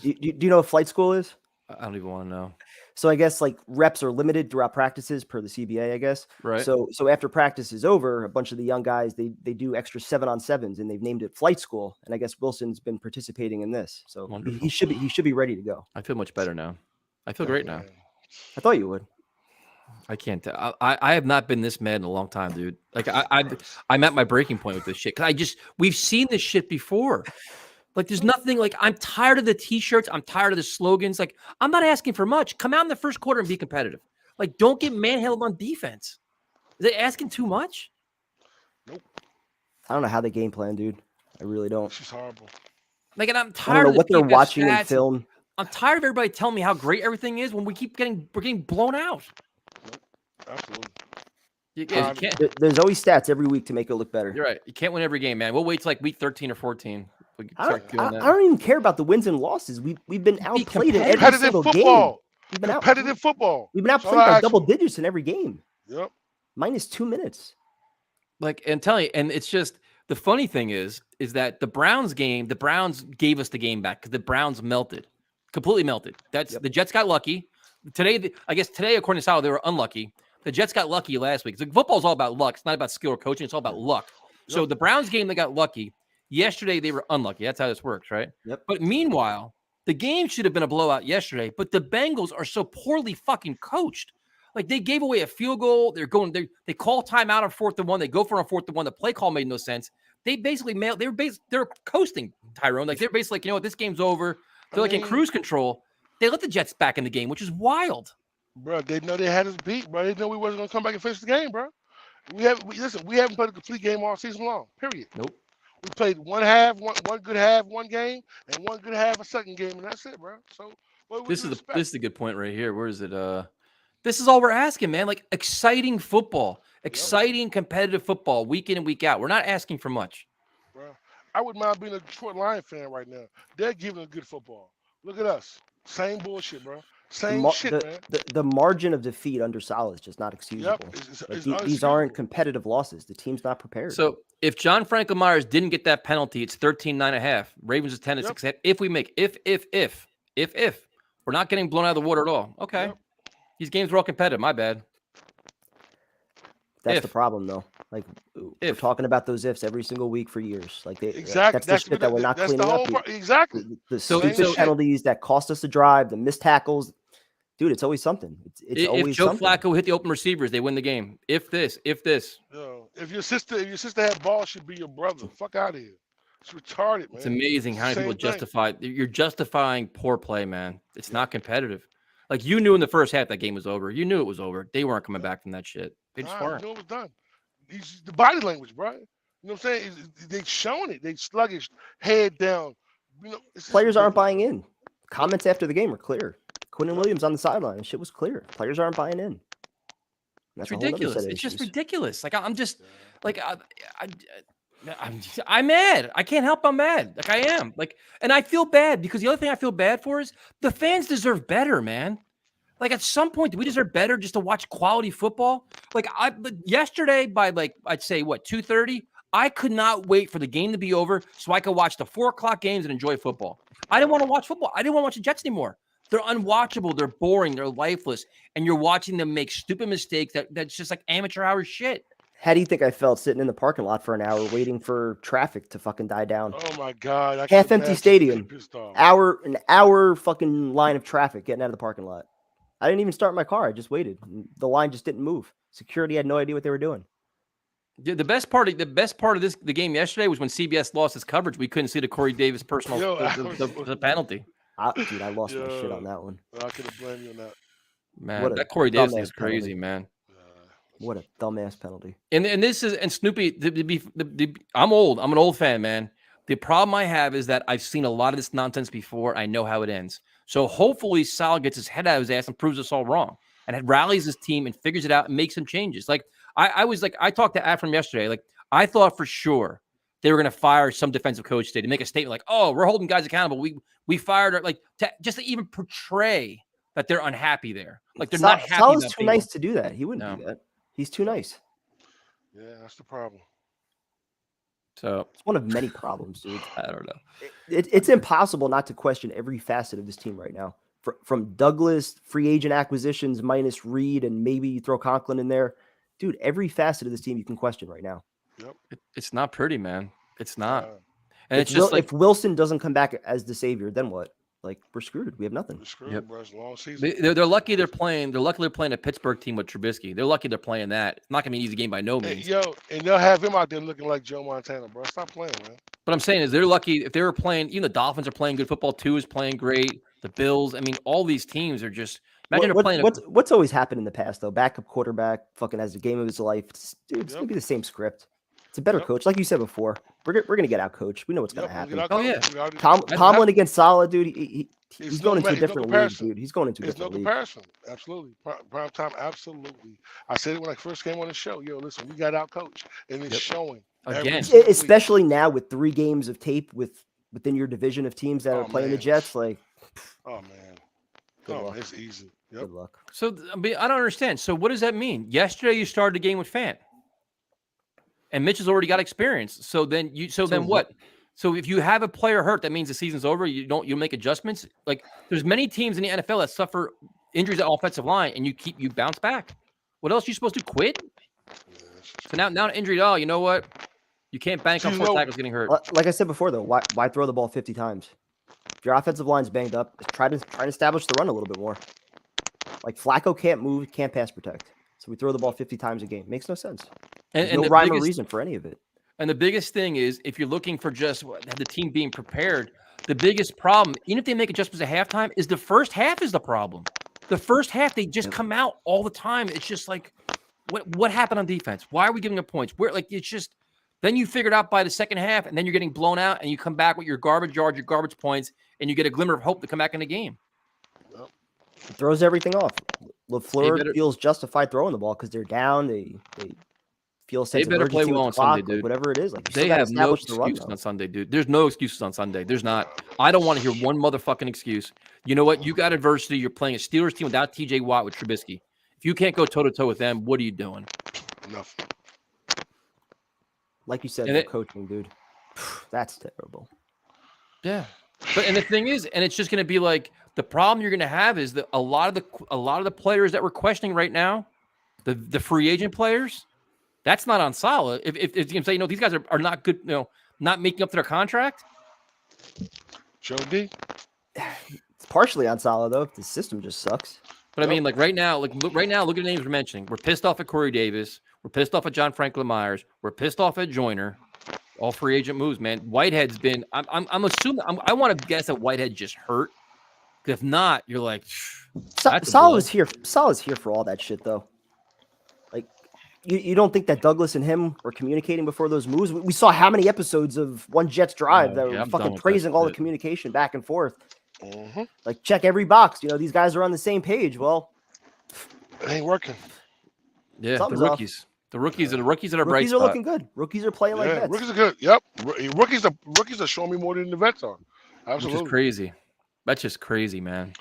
Do you know what flight school is? I don't even want to know. So I guess like reps are limited throughout practices per the CBA, I guess. Right. So after practice is over, a bunch of the young guys, they do extra 7-on-7s, and they've named it flight school. And I guess Wilson's been participating in this. So he should be ready to go. I feel much better now. I feel great now. I thought you would. I can't tell. I have not been this mad in a long time, dude. Like I'm at my breaking point with this shit. Cause we've seen this shit before. Like, there's nothing, like, I'm tired of the T-shirts. I'm tired of the slogans. Like, I'm not asking for much. Come out in the first quarter and be competitive. Like, don't get manhandled on defense. Is it asking too much? Nope. I don't know how they game plan, dude. I really don't. She's horrible. Like, and I'm tired I don't know of what they're watching in film. I'm tired of everybody telling me how great everything is when we're getting blown out. Nope. Absolutely. You Time- can't. There's always stats every week to make it look better. You're right. You can't win every game, man. We'll wait till like week 13 or 14. We can I start doing don't, that. I don't even care about the wins and losses. We've been outplayed in every competitive single game. football. We've been Competitive football. We've been That's all outplayed I by ask double for. digits in every game. Yep. Minus 2 minutes. Like, and tell you, and it's just the funny thing is that the Browns game, the Browns gave us the game back because the Browns completely melted. The Jets got lucky today. I guess today, according to Sal, they were unlucky. The Jets got lucky last week. Football's all about luck. It's not about skill or coaching. It's all about luck. So the Browns game, they got lucky. Yesterday, they were unlucky. That's how this works, right? Yep. But meanwhile, the game should have been a blowout yesterday, but the Bengals are so poorly fucking coached. Like, they gave away a field goal. They call timeout on 4th and 1. They go for a 4th and 1. The play call made no sense. They basically they're coasting, Tyrone. Like, they're basically like, you know what, this game's over. They're in cruise control. They let the Jets back in the game, which is wild. Bro, they know they had us beat, bro. They know we wasn't gonna come back and finish the game, bro. We haven't played a complete game all season long. Period. Nope. We played one half, one good half, one game, and one good half, a second game, and that's it, bro. So This is a good point right here. Where is it? This is all we're asking, man. Like, exciting football, exciting competitive football, week in and week out. We're not asking for much. Bro, I wouldn't mind being a Detroit Lion fan right now. They're giving a good football. Look at us. Same bullshit, bro. Same shit, man. The margin of defeat under Sal is just not excusable. These aren't competitive losses. The team's not prepared. So if John Franklin Myers didn't get that penalty, it's 13-9.5. Ravens is 10-6. If we make if we're not getting blown out of the water at all. Okay. These games were all competitive. My bad. That's the problem, though. Like, we're talking about those ifs every single week for years. Like, exactly. That's the shit that we're not cleaning up. Exactly. The stupid penalties that cost us the drive, the missed tackles. Dude, it's always something. It's always if Joe something. Flacco hit the open receivers, they win the game. If this. Yo, if your sister had balls, should be your brother. Fuck out of here. It's retarded, man. It's amazing how many people justify. You're justifying poor play, man. It's not competitive. Like, you knew in the first half that game was over. You knew it was over. They weren't coming back from that shit. They just weren't. You knew it was done. The body language, bro. You know what I'm saying? They showing it. They sluggish, head down. You know, players aren't buying in. Comments after the game are clear. Quinn Williams on the sideline. Shit was clear. Players aren't buying in. That's ridiculous. It's just ridiculous. Like, I'm just like, I'm mad. I can't help. I'm mad. Like, I am. Like, and I feel bad because the other thing I feel bad for is the fans deserve better, man. Like, at some point, do we deserve better just to watch quality football? Like, yesterday by, like, I'd say, 2:30, I could not wait for the game to be over so I could watch the 4 o'clock games and enjoy football. I didn't want to watch football. I didn't want to watch the Jets anymore. They're unwatchable. They're boring. They're lifeless. And you're watching them make stupid mistakes that's just like amateur hour shit. How do you think I felt sitting in the parking lot for an hour waiting for traffic to fucking die down? Oh, my God. Half empty stadium. An hour fucking line of traffic getting out of the parking lot. I didn't even start my car. I just waited. The line just didn't move. Security had no idea what they were doing. The best part of the game yesterday was when CBS lost his coverage. We couldn't see the Corey Davis personal the penalty. Dude, I lost my shit on that one. I could have blamed you on that. Man, that Corey Davis is crazy, man. What a dumbass penalty. And this is, and Snoopy, I'm old. I'm an old fan, man. The problem I have is that I've seen a lot of this nonsense before. I know how it ends. So hopefully Sal gets his head out of his ass and proves us all wrong and rallies his team and figures it out and makes some changes. Like, I talked to Afram yesterday. Like, I thought for sure they were going to fire some defensive coach today to make a statement like, oh, we're holding guys accountable. We fired her, like, just to even portray that they're unhappy there. Like, they're not happy. Sal's too nice to do that. He wouldn't do that. He's too nice. Yeah, that's the problem. So it's one of many problems, dude. I don't know. It's impossible not to question every facet of this team right now. From Douglas, free agent acquisitions minus Reed, and maybe you throw Conklin in there. Dude, every facet of this team you can question right now. Yep. It's not pretty, man. It's not. And it's just if Wilson doesn't come back as the savior, then what? Like, we're screwed. We have nothing. We're screwed, bro. It's a long season. They're lucky they're playing. They're lucky they're playing a Pittsburgh team with Trubisky. They're lucky they're playing that. It's not gonna be an easy game by no means. And they'll have him out there looking like Joe Montana, bro. Stop playing, man. But I'm saying is they're lucky if they were playing. Even the Dolphins are playing good football. Two is playing great. The Bills. I mean, all these teams are just. Imagine they're playing. What's always happened in the past though? Backup quarterback fucking has a game of his life. It's gonna be the same script. It's a better coach, like you said before. We're gonna get out coached. We know what's gonna happen. Oh yeah, Tomlin against Saleh, dude. He's going into a different league, dude. He's going into a different league. There's no comparison. Absolutely. Prime time, absolutely. I said it when I first came on the show. Yo, listen, we got out coach, and it's showing. Again. Especially now with 3 games of tape within your division of teams that are playing the Jets. Like, oh, man. It's easy. Yep. Good luck. So, I mean, I don't understand. So what does that mean? Yesterday you started the game with Fant. And Mitch has already got experience. So then what? So if you have a player hurt, that means the season's over. You make adjustments. Like there's many teams in the NFL that suffer injuries at offensive line, and you bounce back. What else are you supposed to quit? So now injury. Oh, you know what? You can't bank on 4 tackles getting hurt. Like I said before, though, why throw the ball 50 times? If your offensive line's banged up, try to establish the run a little bit more. Like Flacco can't move, can't pass protect. So we throw the ball 50 times a game. Makes no sense. And no rhyme or reason for any of it. And the biggest thing is, if you're looking for just the team being prepared, the biggest problem, even if they make adjustments at halftime, is the first half is the problem. The first half, they just come out all the time. It's just like, what happened on defense? Why are we giving up points? It's just, then you figure it out by the second half, and then you're getting blown out, and you come back with your garbage yards, your garbage points, and you get a glimmer of hope to come back in the game. It throws everything off. LaFleur feels justified throwing the ball because they're down. They feel a sense of urgency play well on Sunday, dude. Whatever it is. Like they have no excuses on Sunday, dude. There's no excuses on Sunday. There's not. I don't want to hear one motherfucking excuse. You know what? You got adversity. You're playing a Steelers team without TJ Watt with Trubisky. If you can't go toe-to-toe with them, what are you doing? Nothing. Like you said, coaching, dude. That's terrible. Yeah. And the thing is, and it's just going to be like, the problem you're going to have is that a lot of the players that we're questioning right now, the free agent players, that's not on Saleh. If you can say, these guys are not good, not making up to their contract. Joe D. It's partially on Saleh though. If the system just sucks. But I mean, like right now, look at the names we're mentioning. We're pissed off at Corey Davis. We're pissed off at John Franklin Myers. We're pissed off at Joyner. All free agent moves, man. Whitehead's been. I'm assuming. I want to guess that Whitehead just hurt. If not, you're like, Saleh is here. Saleh's here for all that shit, though. Like, you don't think that Douglas and him were communicating before those moves? We saw how many episodes of One Jets Drive that were fucking praising all the communication back and forth. Mm-hmm. Like, check every box. These guys are on the same page. Well, it ain't working. Yeah, the rookies. The rookies are bright spot. Rookies are looking good. Rookies are playing like vets. Rookies are good. Yep. Rookies are showing me more than the vets are. Absolutely. Which is crazy. That's just crazy, man.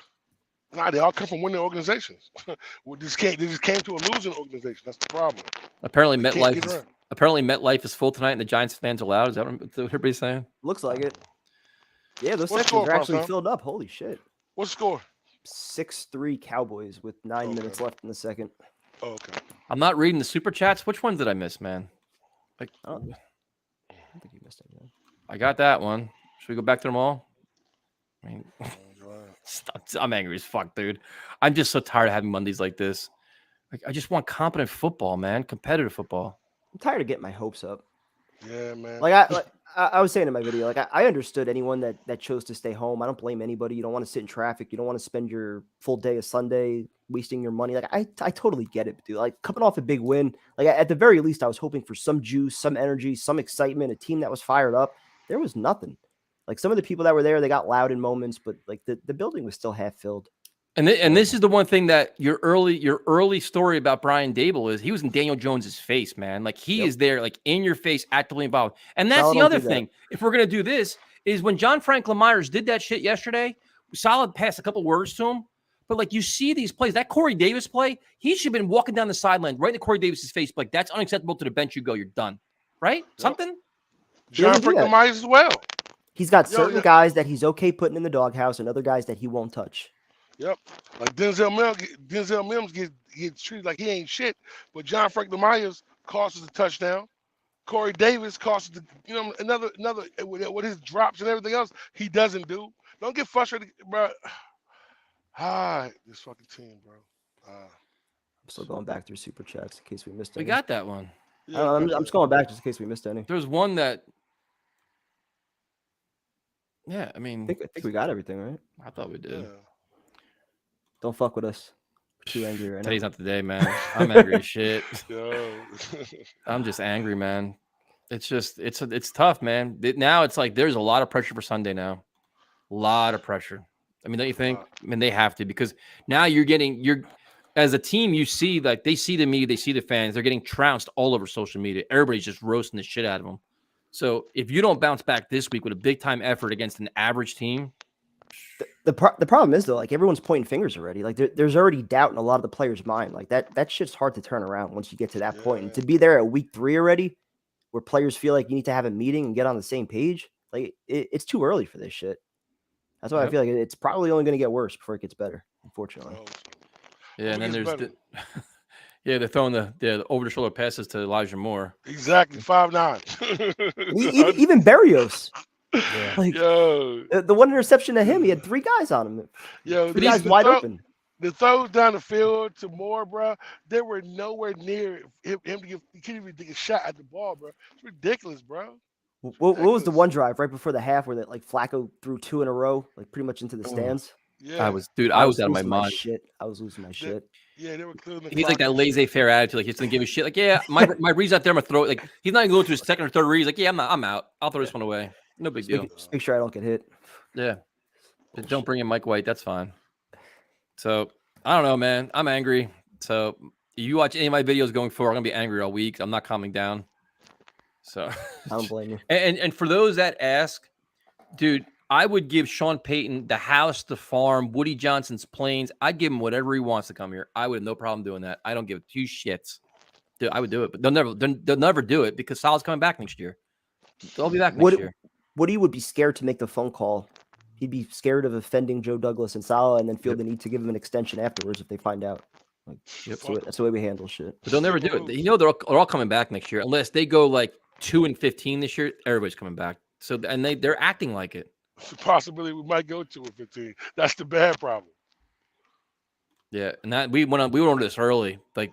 Nah, they all come from winning organizations. They just came to a losing organization. That's the problem. Apparently, MetLife is full tonight, and the Giants fans are loud. Is that what everybody's saying? Looks like it. Yeah, those sections are actually filled up. Holy shit! What's the score? 6-3 Cowboys with 9 minutes left in the second. Oh, okay. I'm not reading the super chats. Which ones did I miss, man? Like, I don't think you missed anything. I got that one. Should we go back to them all? I mean, I'm angry as fuck, dude. I'm just so tired of having Mondays like this. Like, I just want competent football, man. Competitive football. I'm tired of getting my hopes up. Yeah, man. I was saying in my video, like I understood anyone that chose to stay home. I don't blame anybody. You don't want to sit in traffic. You don't want to spend your full day of Sunday wasting your money. Like I totally get it, dude. Like coming off a big win, like at the very least, I was hoping for some juice, some energy, some excitement, a team that was fired up. There was nothing. Like some of the people that were there, they got loud in moments, but like the building was still half filled. And this is the one thing that your early story about Brian Dable is he was in Daniel Jones's face, man. Like he is there, like in your face, actively involved. And that's the other thing. If we're gonna do this, is when John Franklin Myers did that shit yesterday, Saleh passed a couple words to him. But like you see these plays, that Corey Davis play, he should have been walking down the sideline right in Corey Davis's face, like that's unacceptable. To the bench you go, you're done, right? Something. John Franklin Myers as well. He's got certain guys that he's okay putting in the doghouse, and other guys that he won't touch. Yep, like Denzel Mims gets treated like he ain't shit, but John Franklin Myers costs us a touchdown. Corey Davis costs another with his drops and everything else he doesn't do. Don't get frustrated, bro. This fucking team, bro. I'm still going back through super chats in case we missed any. We got that one. Yeah, I'm just going back just in case we missed any. There's one that. Yeah, I mean, I think we got everything, right? I thought we did. Yeah. Don't fuck with us. We're too angry right now. Today's not the day, man. I'm angry as shit. Yo. I'm just angry, man. It's just it's tough, man. Now it's like there's a lot of pressure for Sunday now. A lot of pressure. I mean, don't you think? I mean, they have to, because now you're as a team, you see, like, they see the media, they see the fans, they're getting trounced all over social media. Everybody's just roasting the shit out of them. So if you don't bounce back this week with a big time effort against an average team, The problem is though, like everyone's pointing fingers already. Like there's already doubt in a lot of the players' mind. Like that shit's hard to turn around once you get to that point. And to be there at week 3 already, where players feel like you need to have a meeting and get on the same page, like it's too early for this shit. That's why I feel like it's probably only going to get worse before it gets better, unfortunately. Yeah, and then there's they're throwing the over the shoulder passes to Elijah Moore. Exactly, 5'9". Even Berrios. Yeah. Like Yo, the one interception to him, he had 3 guys on him. yo, 3 guys wide open. The throws down the field to Moore, bro, they were nowhere near him to give. He couldn't even take a shot at the ball, bro. It's ridiculous, bro. What was the one drive right before the half where that like Flacco threw 2 in a row, like pretty much into the stands? Yeah, I was out of my mind. I was losing my shit. Yeah, they were clearing the He's clock like that and laissez-faire attitude. Like, he doesn't give a shit. Like, yeah, my read's out there. I'm gonna throw it. Like, he's not even going to his second or third read. He's like, yeah, I'm out. I'll throw this one away. No big deal. Just make sure I don't get hit. Yeah. Just don't bring in Mike White. That's fine. So I don't know, man. I'm angry. So you watch any of my videos going forward, I'm gonna be angry all week. I'm not calming down. So I don't blame you. And for those that ask, dude, I would give Sean Payton the house, the farm, Woody Johnson's planes. I'd give him whatever he wants to come here. I would have no problem doing that. I don't give 2 shits. Dude, I would do it, but they'll never do it because Salah's coming back next year. They'll be back next year. Woody would be scared to make the phone call. He'd be scared of offending Joe Douglas and Salah, and then feel the need to give him an extension afterwards if they find out. Like, that's the way we handle shit. But they'll never do it. You know, they're all coming back next year unless they go like 2-15 this year. Everybody's coming back. So and they're acting like it. it's a possibility we might go 2-15. That's the bad problem. Yeah, and that we went over this early, like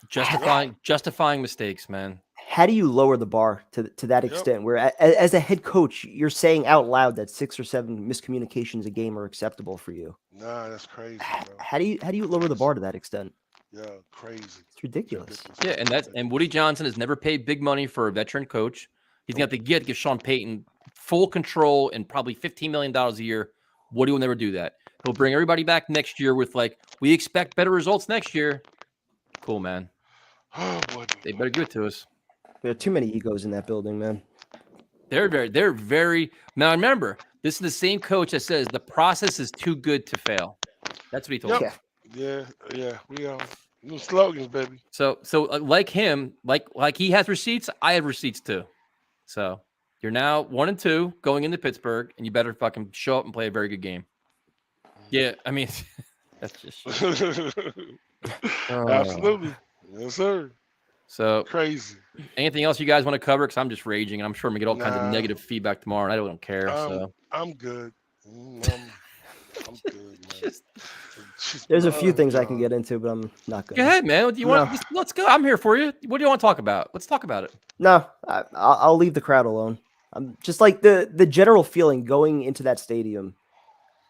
justifying mistakes, man. How do you lower the bar to that extent where as a head coach, you're saying out loud that 6 or 7 miscommunications a game are acceptable for you? Nah, that's crazy, bro. How do you lower the bar to that extent? Yeah, crazy. It's ridiculous. Yeah, and Woody Johnson has never paid big money for a veteran coach. He's got to give Sean Payton full control and probably $15 million a year. Woody will never do that. He'll bring everybody back next year with like, we expect better results next year. Cool, man. Oh boy, They better give it to us. There are too many egos in that building, man. They're very. Now remember, this is the same coach that says the process is too good to fail. That's what he told me. Yeah. We new slogans, baby. So like him, like he has receipts, I have receipts too. So you're now 1-2 going into Pittsburgh, and you better fucking show up and play a very good game. Yeah, I mean, that's just shit. Absolutely, yes, sir. So Crazy. anything else you guys want to cover? Because I'm just raging, and I'm sure I'm gonna get all kinds of negative feedback tomorrow, and I don't care. So I'm good. I'm good, man. There's a few things I can get into, but I'm not going. Go ahead, man. What do you want? Let's go. I'm here for you. What do you want to talk about? Let's talk about it. No, I'll leave the crowd alone. I'm just like the general feeling going into that stadium.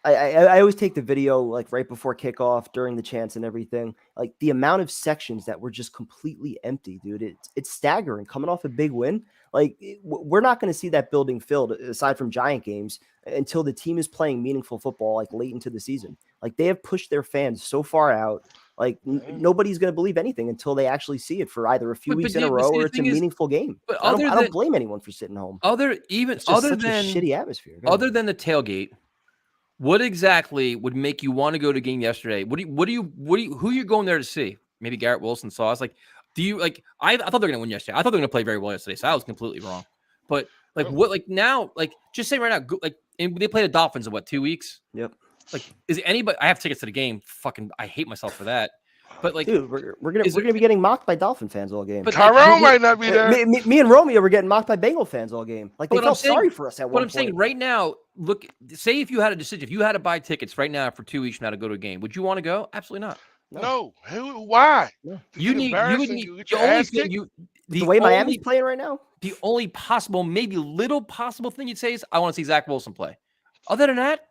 I always take the video like right before kickoff, during the chants and everything. Like the amount of sections that were just completely empty, dude. It's staggering. Coming off a big win, like we're not going to see that building filled aside from Giant games until the team is playing meaningful football like late into the season. Like they have pushed their fans so far out. Like nobody's going to believe anything until they actually see it for either a few weeks in a row or it's a meaningful game. But I don't blame anyone for sitting home. Other than shitty atmosphere. Other than the tailgate, what exactly would make you want to go to a game yesterday? Who you going there to see? Maybe Garrett Wilson saw us. Like, do you like? I thought they were going to win yesterday. I thought they were going to play very well yesterday. So I was completely wrong. But like, what? Like now? Like, just say right now. Like, and they played the Dolphins in what, 2 weeks? Yep. Like, is anybody? I have tickets to the game. Fucking, I hate myself for that. But like, dude, we're gonna be getting mocked by Dolphin fans all game. But Tyrone might not be there. Me and Romeo were getting mocked by Bengal fans all game. Like they felt sorry for us at one point. What I'm saying right now, look, say if you had a decision, if you had to buy tickets right now for 2 weeks from now to go to a game, would you want to go? Absolutely not. No. Why? No. The way Miami's playing right now. The only possible, maybe little possible thing you'd say is, I want to see Zach Wilson play. Other than that,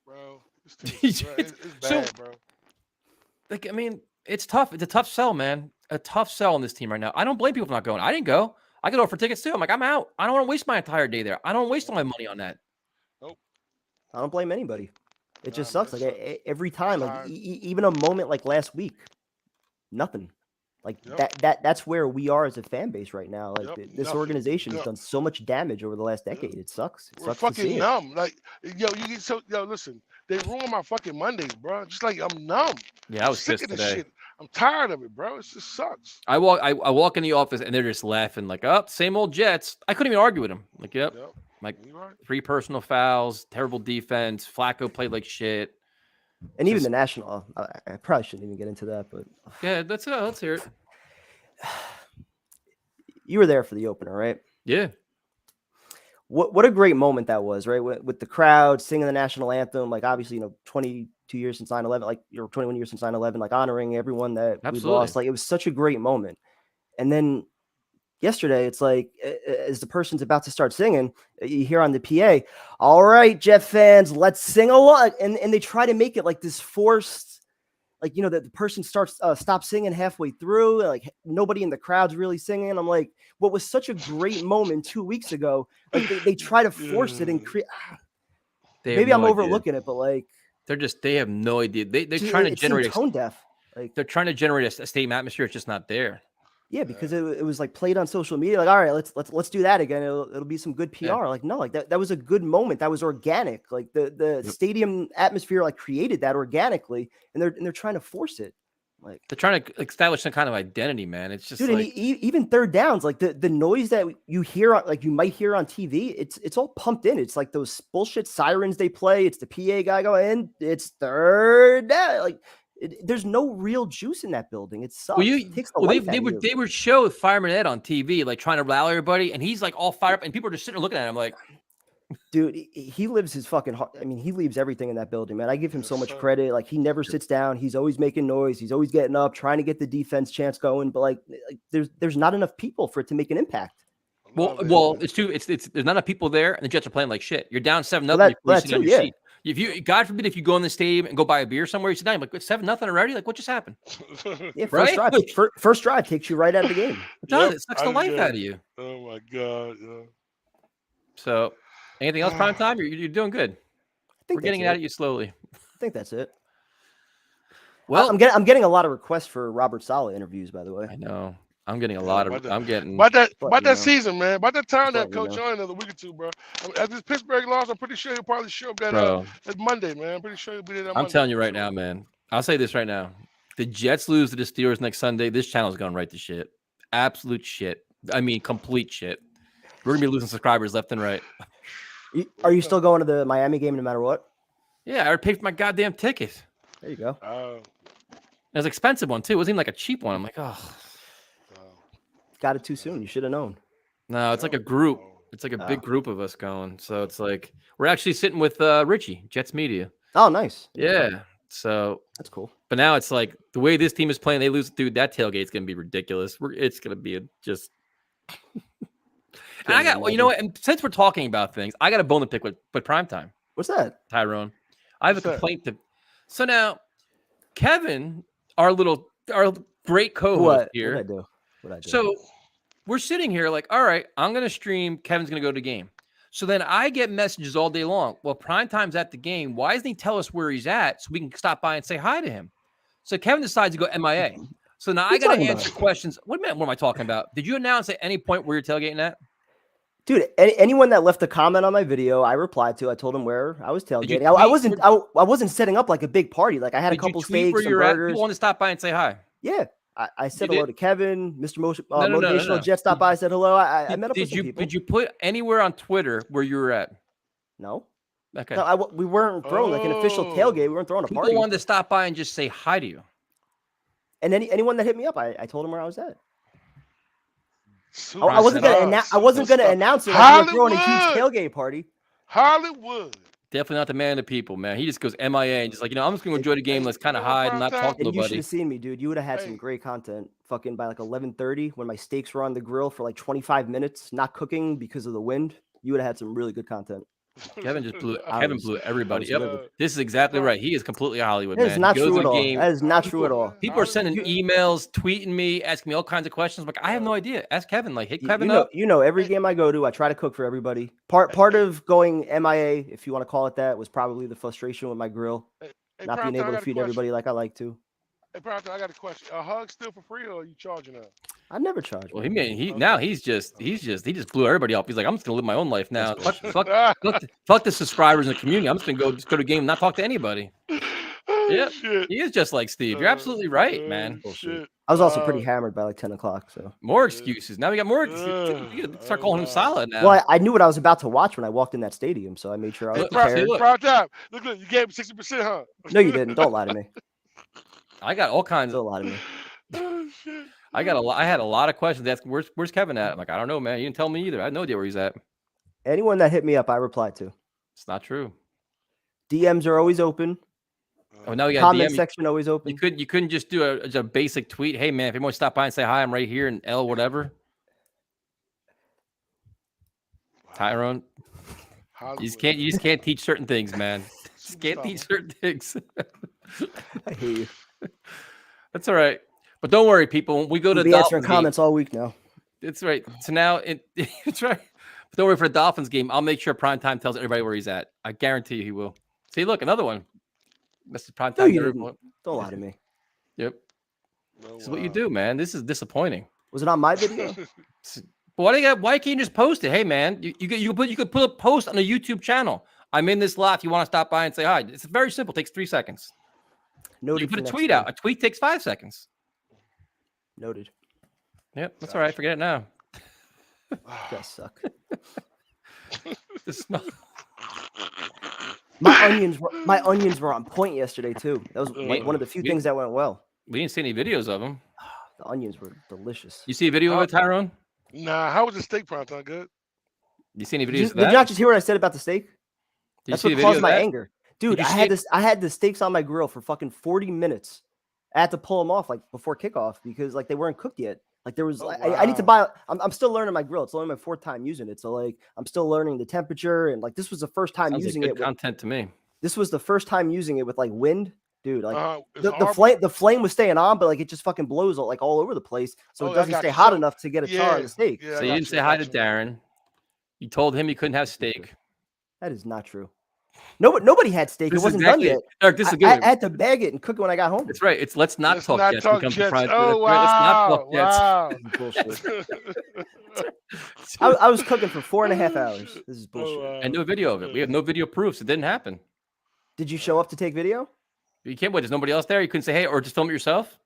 bro, it's bad, bro. Like, I mean, it's tough. It's a tough sell, man. A tough sell on this team right now. I don't blame people for not going. I didn't go. I could go for tickets too. I'm like, I'm out. I don't want to waste my entire day there. I don't waste all my money on that. Nope. I don't blame anybody. It just man, sucks. Like it sucks. every time, like Tired. even a moment like last week, nothing. Like Yep. that's where we are as a fan base right now. Like Yep. this Nothing. organization has Yep. done so much damage over the last Yep. decade. It sucks. It We're sucks to see fucking it. numb. Like, yo, you get so yo. Listen, they ruin my fucking Mondays, bro. Just like I'm numb. Yeah, I I'm was sick pissed of this today. shit. I'm tired of it, bro. It just sucks. I walk in the office and they're just laughing like, "Oh, same old Jets." I couldn't even argue with them. Like, "Yep." Yep. Like You right. 3 personal fouls, terrible defense. Flacco played like shit. And even Just- the national, I probably shouldn't even get into that, but Yeah, let's hear it. you were there for the opener, right? Yeah. What a great moment that was, right? With the crowd singing the national anthem, like obviously, 22 years since 9/11, like 21 years since 9/11, like honoring everyone that we Absolutely. lost. Like it was such a great moment. And then yesterday, it's like as the person's about to start singing, you hear on the PA, "All right, Jet fans, let's sing along," and they try to make it like this forced. Like, that the person stops singing halfway through, like nobody in the crowd's really singing. I'm like, what was such a great moment 2 weeks ago, like they try to force it and create. Maybe I'm overlooking it, but like they have no idea. They're just, trying to it seemed generate tone deaf. Like they're trying to generate a stadium atmosphere. It's just not there. yeah, because it was like played on social media. Like, all right, let's do that again. It'll be some good PR. Yeah. Like no, like that was a good moment. That was organic. Like the stadium atmosphere like created that organically, and they're trying to force it. Like They're trying to establish some kind of identity, man. It's just dude, like and even third downs, like the noise that you hear, like you might hear on TV, it's all pumped in. It's like those bullshit sirens they play. It's the PA guy going, it's third down. Like there's no real juice in that building. It sucks. It takes the life out of you. they would show Fireman Ed on TV, like trying to rally everybody, and he's like all fired up, and people are just sitting there looking at him like, Dude, he lives his fucking heart. I mean, he leaves everything in that building, man. I give him Yes, so much sir. credit. Like he never sits down. He's always making noise. He's always getting up, trying to get the defense chance going. But like there's not enough people for it to make an impact. well, it's there's not enough people there, and the Jets are playing like shit. You're down 7-0. Well, You're that sitting on too, your yeah. seat. If you, God forbid, if you go in the stadium and go buy a beer somewhere, you sit down, you're like 7-0 already. Like what just happened? Yeah, Right? first drive takes you right out of the game. It does. Yep, It sucks the life out of you. Oh my god. Yeah. So, anything else, prime time? You're doing good. I think We're getting that's it at you slowly. I think that's it. Well, I'm getting a lot of requests for Robert Saleh interviews, by the way. I know. I'm getting a lot of. I'm getting. About that But, season, man. About that time that But, coach on another week or two, bro. As this Pittsburgh loss, I'm pretty sure he'll probably show up Bro, that Monday, man. I'm pretty sure he'll be there that I'm Monday. telling you for right sure. now, man. I'll say this right now. The Jets lose to the Steelers next Sunday. This channel's going right to shit. Absolute shit. I mean, complete shit. We're gonna be losing subscribers left and right. Are you still going to the Miami game no matter what? Yeah, I already paid for my goddamn ticket. There you go. It was an expensive one too. It wasn't even like a cheap one. I'm like, oh Got it too soon. You should have known. no, it's like a group. It's like a big group of us going. So it's like we're actually sitting with Richie, Jets Media. Oh, nice. Yeah. So That's cool. but now it's like the way this team is playing, they lose, dude. That tailgate's gonna be ridiculous. It's gonna be just. And I got, well, you know what? And since we're talking about things, I got a bone to pick with primetime. What's that? Tyrone, I have What's a that? complaint to. So now, Kevin, our great co-host What here. I do? What I do? So we're sitting here like, all right, I'm gonna stream. Kevin's gonna go to the game. So then I get messages all day long. Well, Primetime's at the game. Why doesn't he tell us where he's at so we can stop by and say hi to him? So Kevin decides to go MIA. So now I got to answer questions. What am I talking about? Did you announce at any point where you're tailgating at? Dude, anyone that left a comment on my video, I replied to. I told them where I was tailgating. I wasn't setting up like a big party. Like I had a couple steaks, some burgers. You want to stop by and say hi? Yeah, I said hello to Kevin, Mr. No. Motivational Jet stopped by. I said hello. I met up with some people. Did you put anywhere on Twitter where you were at? No. Okay. No, we weren't throwing like an official tailgate. We weren't throwing a party. People wanted to stop by and just say hi to you. And anyone that hit me up, I told them where I was at. Super I wasn't gonna announce it. Like we were throwing a huge tailgate party. Hollywood. Definitely not the man of the people, man. He just goes MIA and just like, I'm just gonna enjoy the game. Let's kind of hide and not talk to And you should nobody. have seen me, dude. You would have had some great content. Fucking by like 11:30, when my steaks were on the grill for like 25 minutes, not cooking because of the wind. You would have had some really good content. Kevin just blew. I Kevin was- blew everybody. was Yep, livid. this is exactly right. He is completely Hollywood, That is man. not He goes true to at all. game. That is not true at all. People are sending Hollywood. emails, tweeting me, asking me all kinds of questions. Like, I have no idea. Ask Kevin. Like, hit Kevin You know, up. every game I go to, I try to cook for everybody. Part of going MIA, if you want to call it that, was probably the frustration with my grill, Hey, not being Primetime, I able got to a feed question. everybody like I like to. Hey, Primetime, I got a question. A hug still for free, or are you charging her? I never charge. Well, man. he just blew everybody up. He's like, I'm just gonna live my own life now. Fuck the subscribers in the community. I'm just gonna go to the game and not talk to anybody. Yeah, Shit. he is just like Steve. You're absolutely right, man. Shit. I was also pretty hammered by like 10 o'clock. So More excuses. Now we got more excuses. You gotta start calling him solid now. well, I knew what I was about to watch when I walked in that stadium, so I made sure I was Look, prepared. look. Primetime. Look, you gave him 60%, huh? No, you didn't. Don't lie to me. I got all kinds Don't of. lie to me. Oh, shit. I had a lot of questions. That's where's Kevin at? I'm like, I don't know, man. You didn't tell me either. I had no idea where he's at. Anyone that hit me up, I reply to. It's not true. DMs are always open. Oh, now we got Comment DM. section always open. You couldn't just do a basic tweet. Hey man, if anyone stop by and say hi, I'm right here and L whatever. Tyrone, you just can't teach certain things, man. Just can't teach certain things. I hate you. That's all right. But don't worry, people. When we go to We'll the be answering Dolphins game, comments all week now. it's right. So now it's right. But don't worry for the Dolphins game. I'll make sure Primetime tells everybody where he's at. I guarantee you he will. See, look, another one. Mr. Primetime. No, you didn't. Don't lie to me. Yep. This is what you do, man. This is disappointing. Was it on my video? But why can't you just post it? Hey, man, you could put a post on a YouTube channel. I'm in this lot. If you want to stop by and say hi, it's very simple. It takes 3 seconds. Noted. You put for a next tweet time. out. A tweet takes 5 seconds. Noted. Yep, that's all right. Forget it now. You guys suck. The smell. My onions were on point yesterday too. That was like one of the few things that went well. We didn't see any videos of them. The onions were delicious. You see a video of it, Tyrone? Nah, how was the steak, Primetime? Good? You see any Did videos you, of did you that? not just hear what I said about the steak? Did you That's see what the video caused of my that? anger. Dude, you I had the steaks on my grill for fucking 40 minutes. I had to pull them off like before kickoff because like they weren't cooked yet. Like there was, Oh, I need to buy. I'm still learning my grill. It's only my 4th time using it, so like I'm still learning the temperature and like this was the first time Sounds like using good it. content to me. This was the first time using it with like wind, dude. Like It's the hard- flame was staying on, but like it just fucking blows like all over the place, so Oh, it I doesn't got stay you. hot So- enough to get a char on the steak. Yeah, So I you got didn't say I hi got to you. Darren. You told him he couldn't have steak. That is not true. Nobody had steak. This It is wasn't exactly done it. yet. Eric, this is a good I one. had to bag it and cook it when I got home. That's right. It's let's not Let's talk not Jets. talk Becomes Jets. Prime. Oh, Let's not talk Jets. wow. This is bullshit. I was cooking for 4.5 hours. This is bullshit. And no video of it. We have no video proofs. It didn't happen. Did you show up to take video? You can't wait. There's nobody else there. You couldn't say hey or just film it yourself.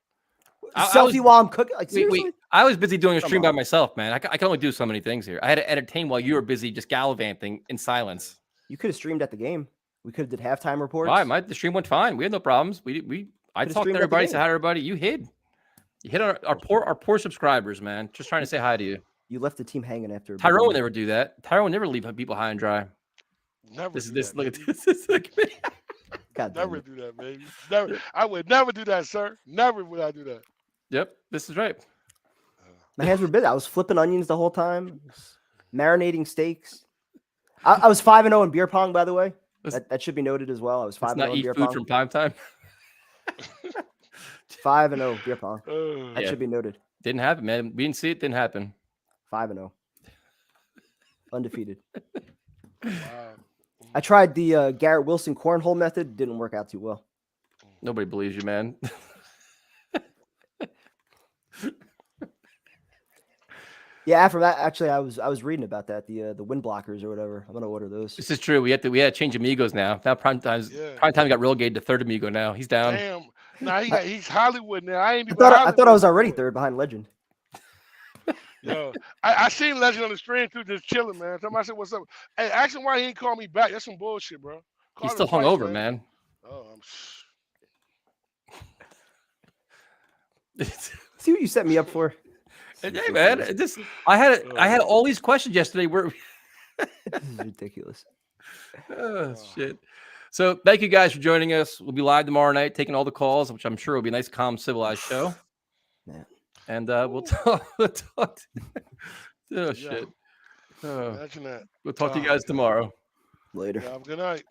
Selfie while I'm cooking? Like seriously? Wait. I was busy doing a Come stream by on. myself, man. I can only do so many things here. I had to entertain while you were busy just gallivanting in silence. You could have streamed at the game. We could have did halftime reports. Why? The stream went fine. We had no problems. I Could've talked to streamed at the everybody, game. said hi to everybody. You hid. You hit our poor subscribers, man. Just trying to say hi to you. You left the team hanging after. a big Tyrone would win. never do that. Tyrone would never leave people high and dry. Never This is do this. that, Look at baby. this. This is like, God damn Never it. do that, baby. Never. I would never do that, sir. Never would I do that. yep. This is right. My hands were busy. I was flipping onions the whole time, marinating steaks. I was 5-0 in beer pong, by the way. That should be noted as well. I was 5-0 Let's not in eat beer food pong. from time to time. 5-0 beer pong. That Yeah. should be noted. Didn't happen, man. We didn't see it. Didn't happen. 5-0. Undefeated. Wow. I tried the Garrett Wilson cornhole method. Didn't work out too well. Nobody believes you, man. Yeah, after that, actually, I was reading about that. The wind blockers or whatever. I'm gonna order those. This is true. We had to change amigos now. Now Prime Time got relegated to third amigo now. He's down. Damn. Nah, he's Hollywood now. I ain't I even. thought I was already third behind Legend. Yo, I seen Legend on the stream too, just chilling, man. Somebody said, "What's up?" Hey, ask him why he ain't call me back. That's some bullshit, bro. Call He's him still twice, hungover, man. Oh, See what you set me up for? Hey, man, I had all these questions yesterday. Where This is ridiculous. oh, shit. So thank you guys for joining us. We'll be live tomorrow night, taking all the calls, which I'm sure will be a nice, calm, civilized show. Man. And we'll talk. Oh shit. imagine that. We'll talk to you guys tomorrow. Later. Have a good night.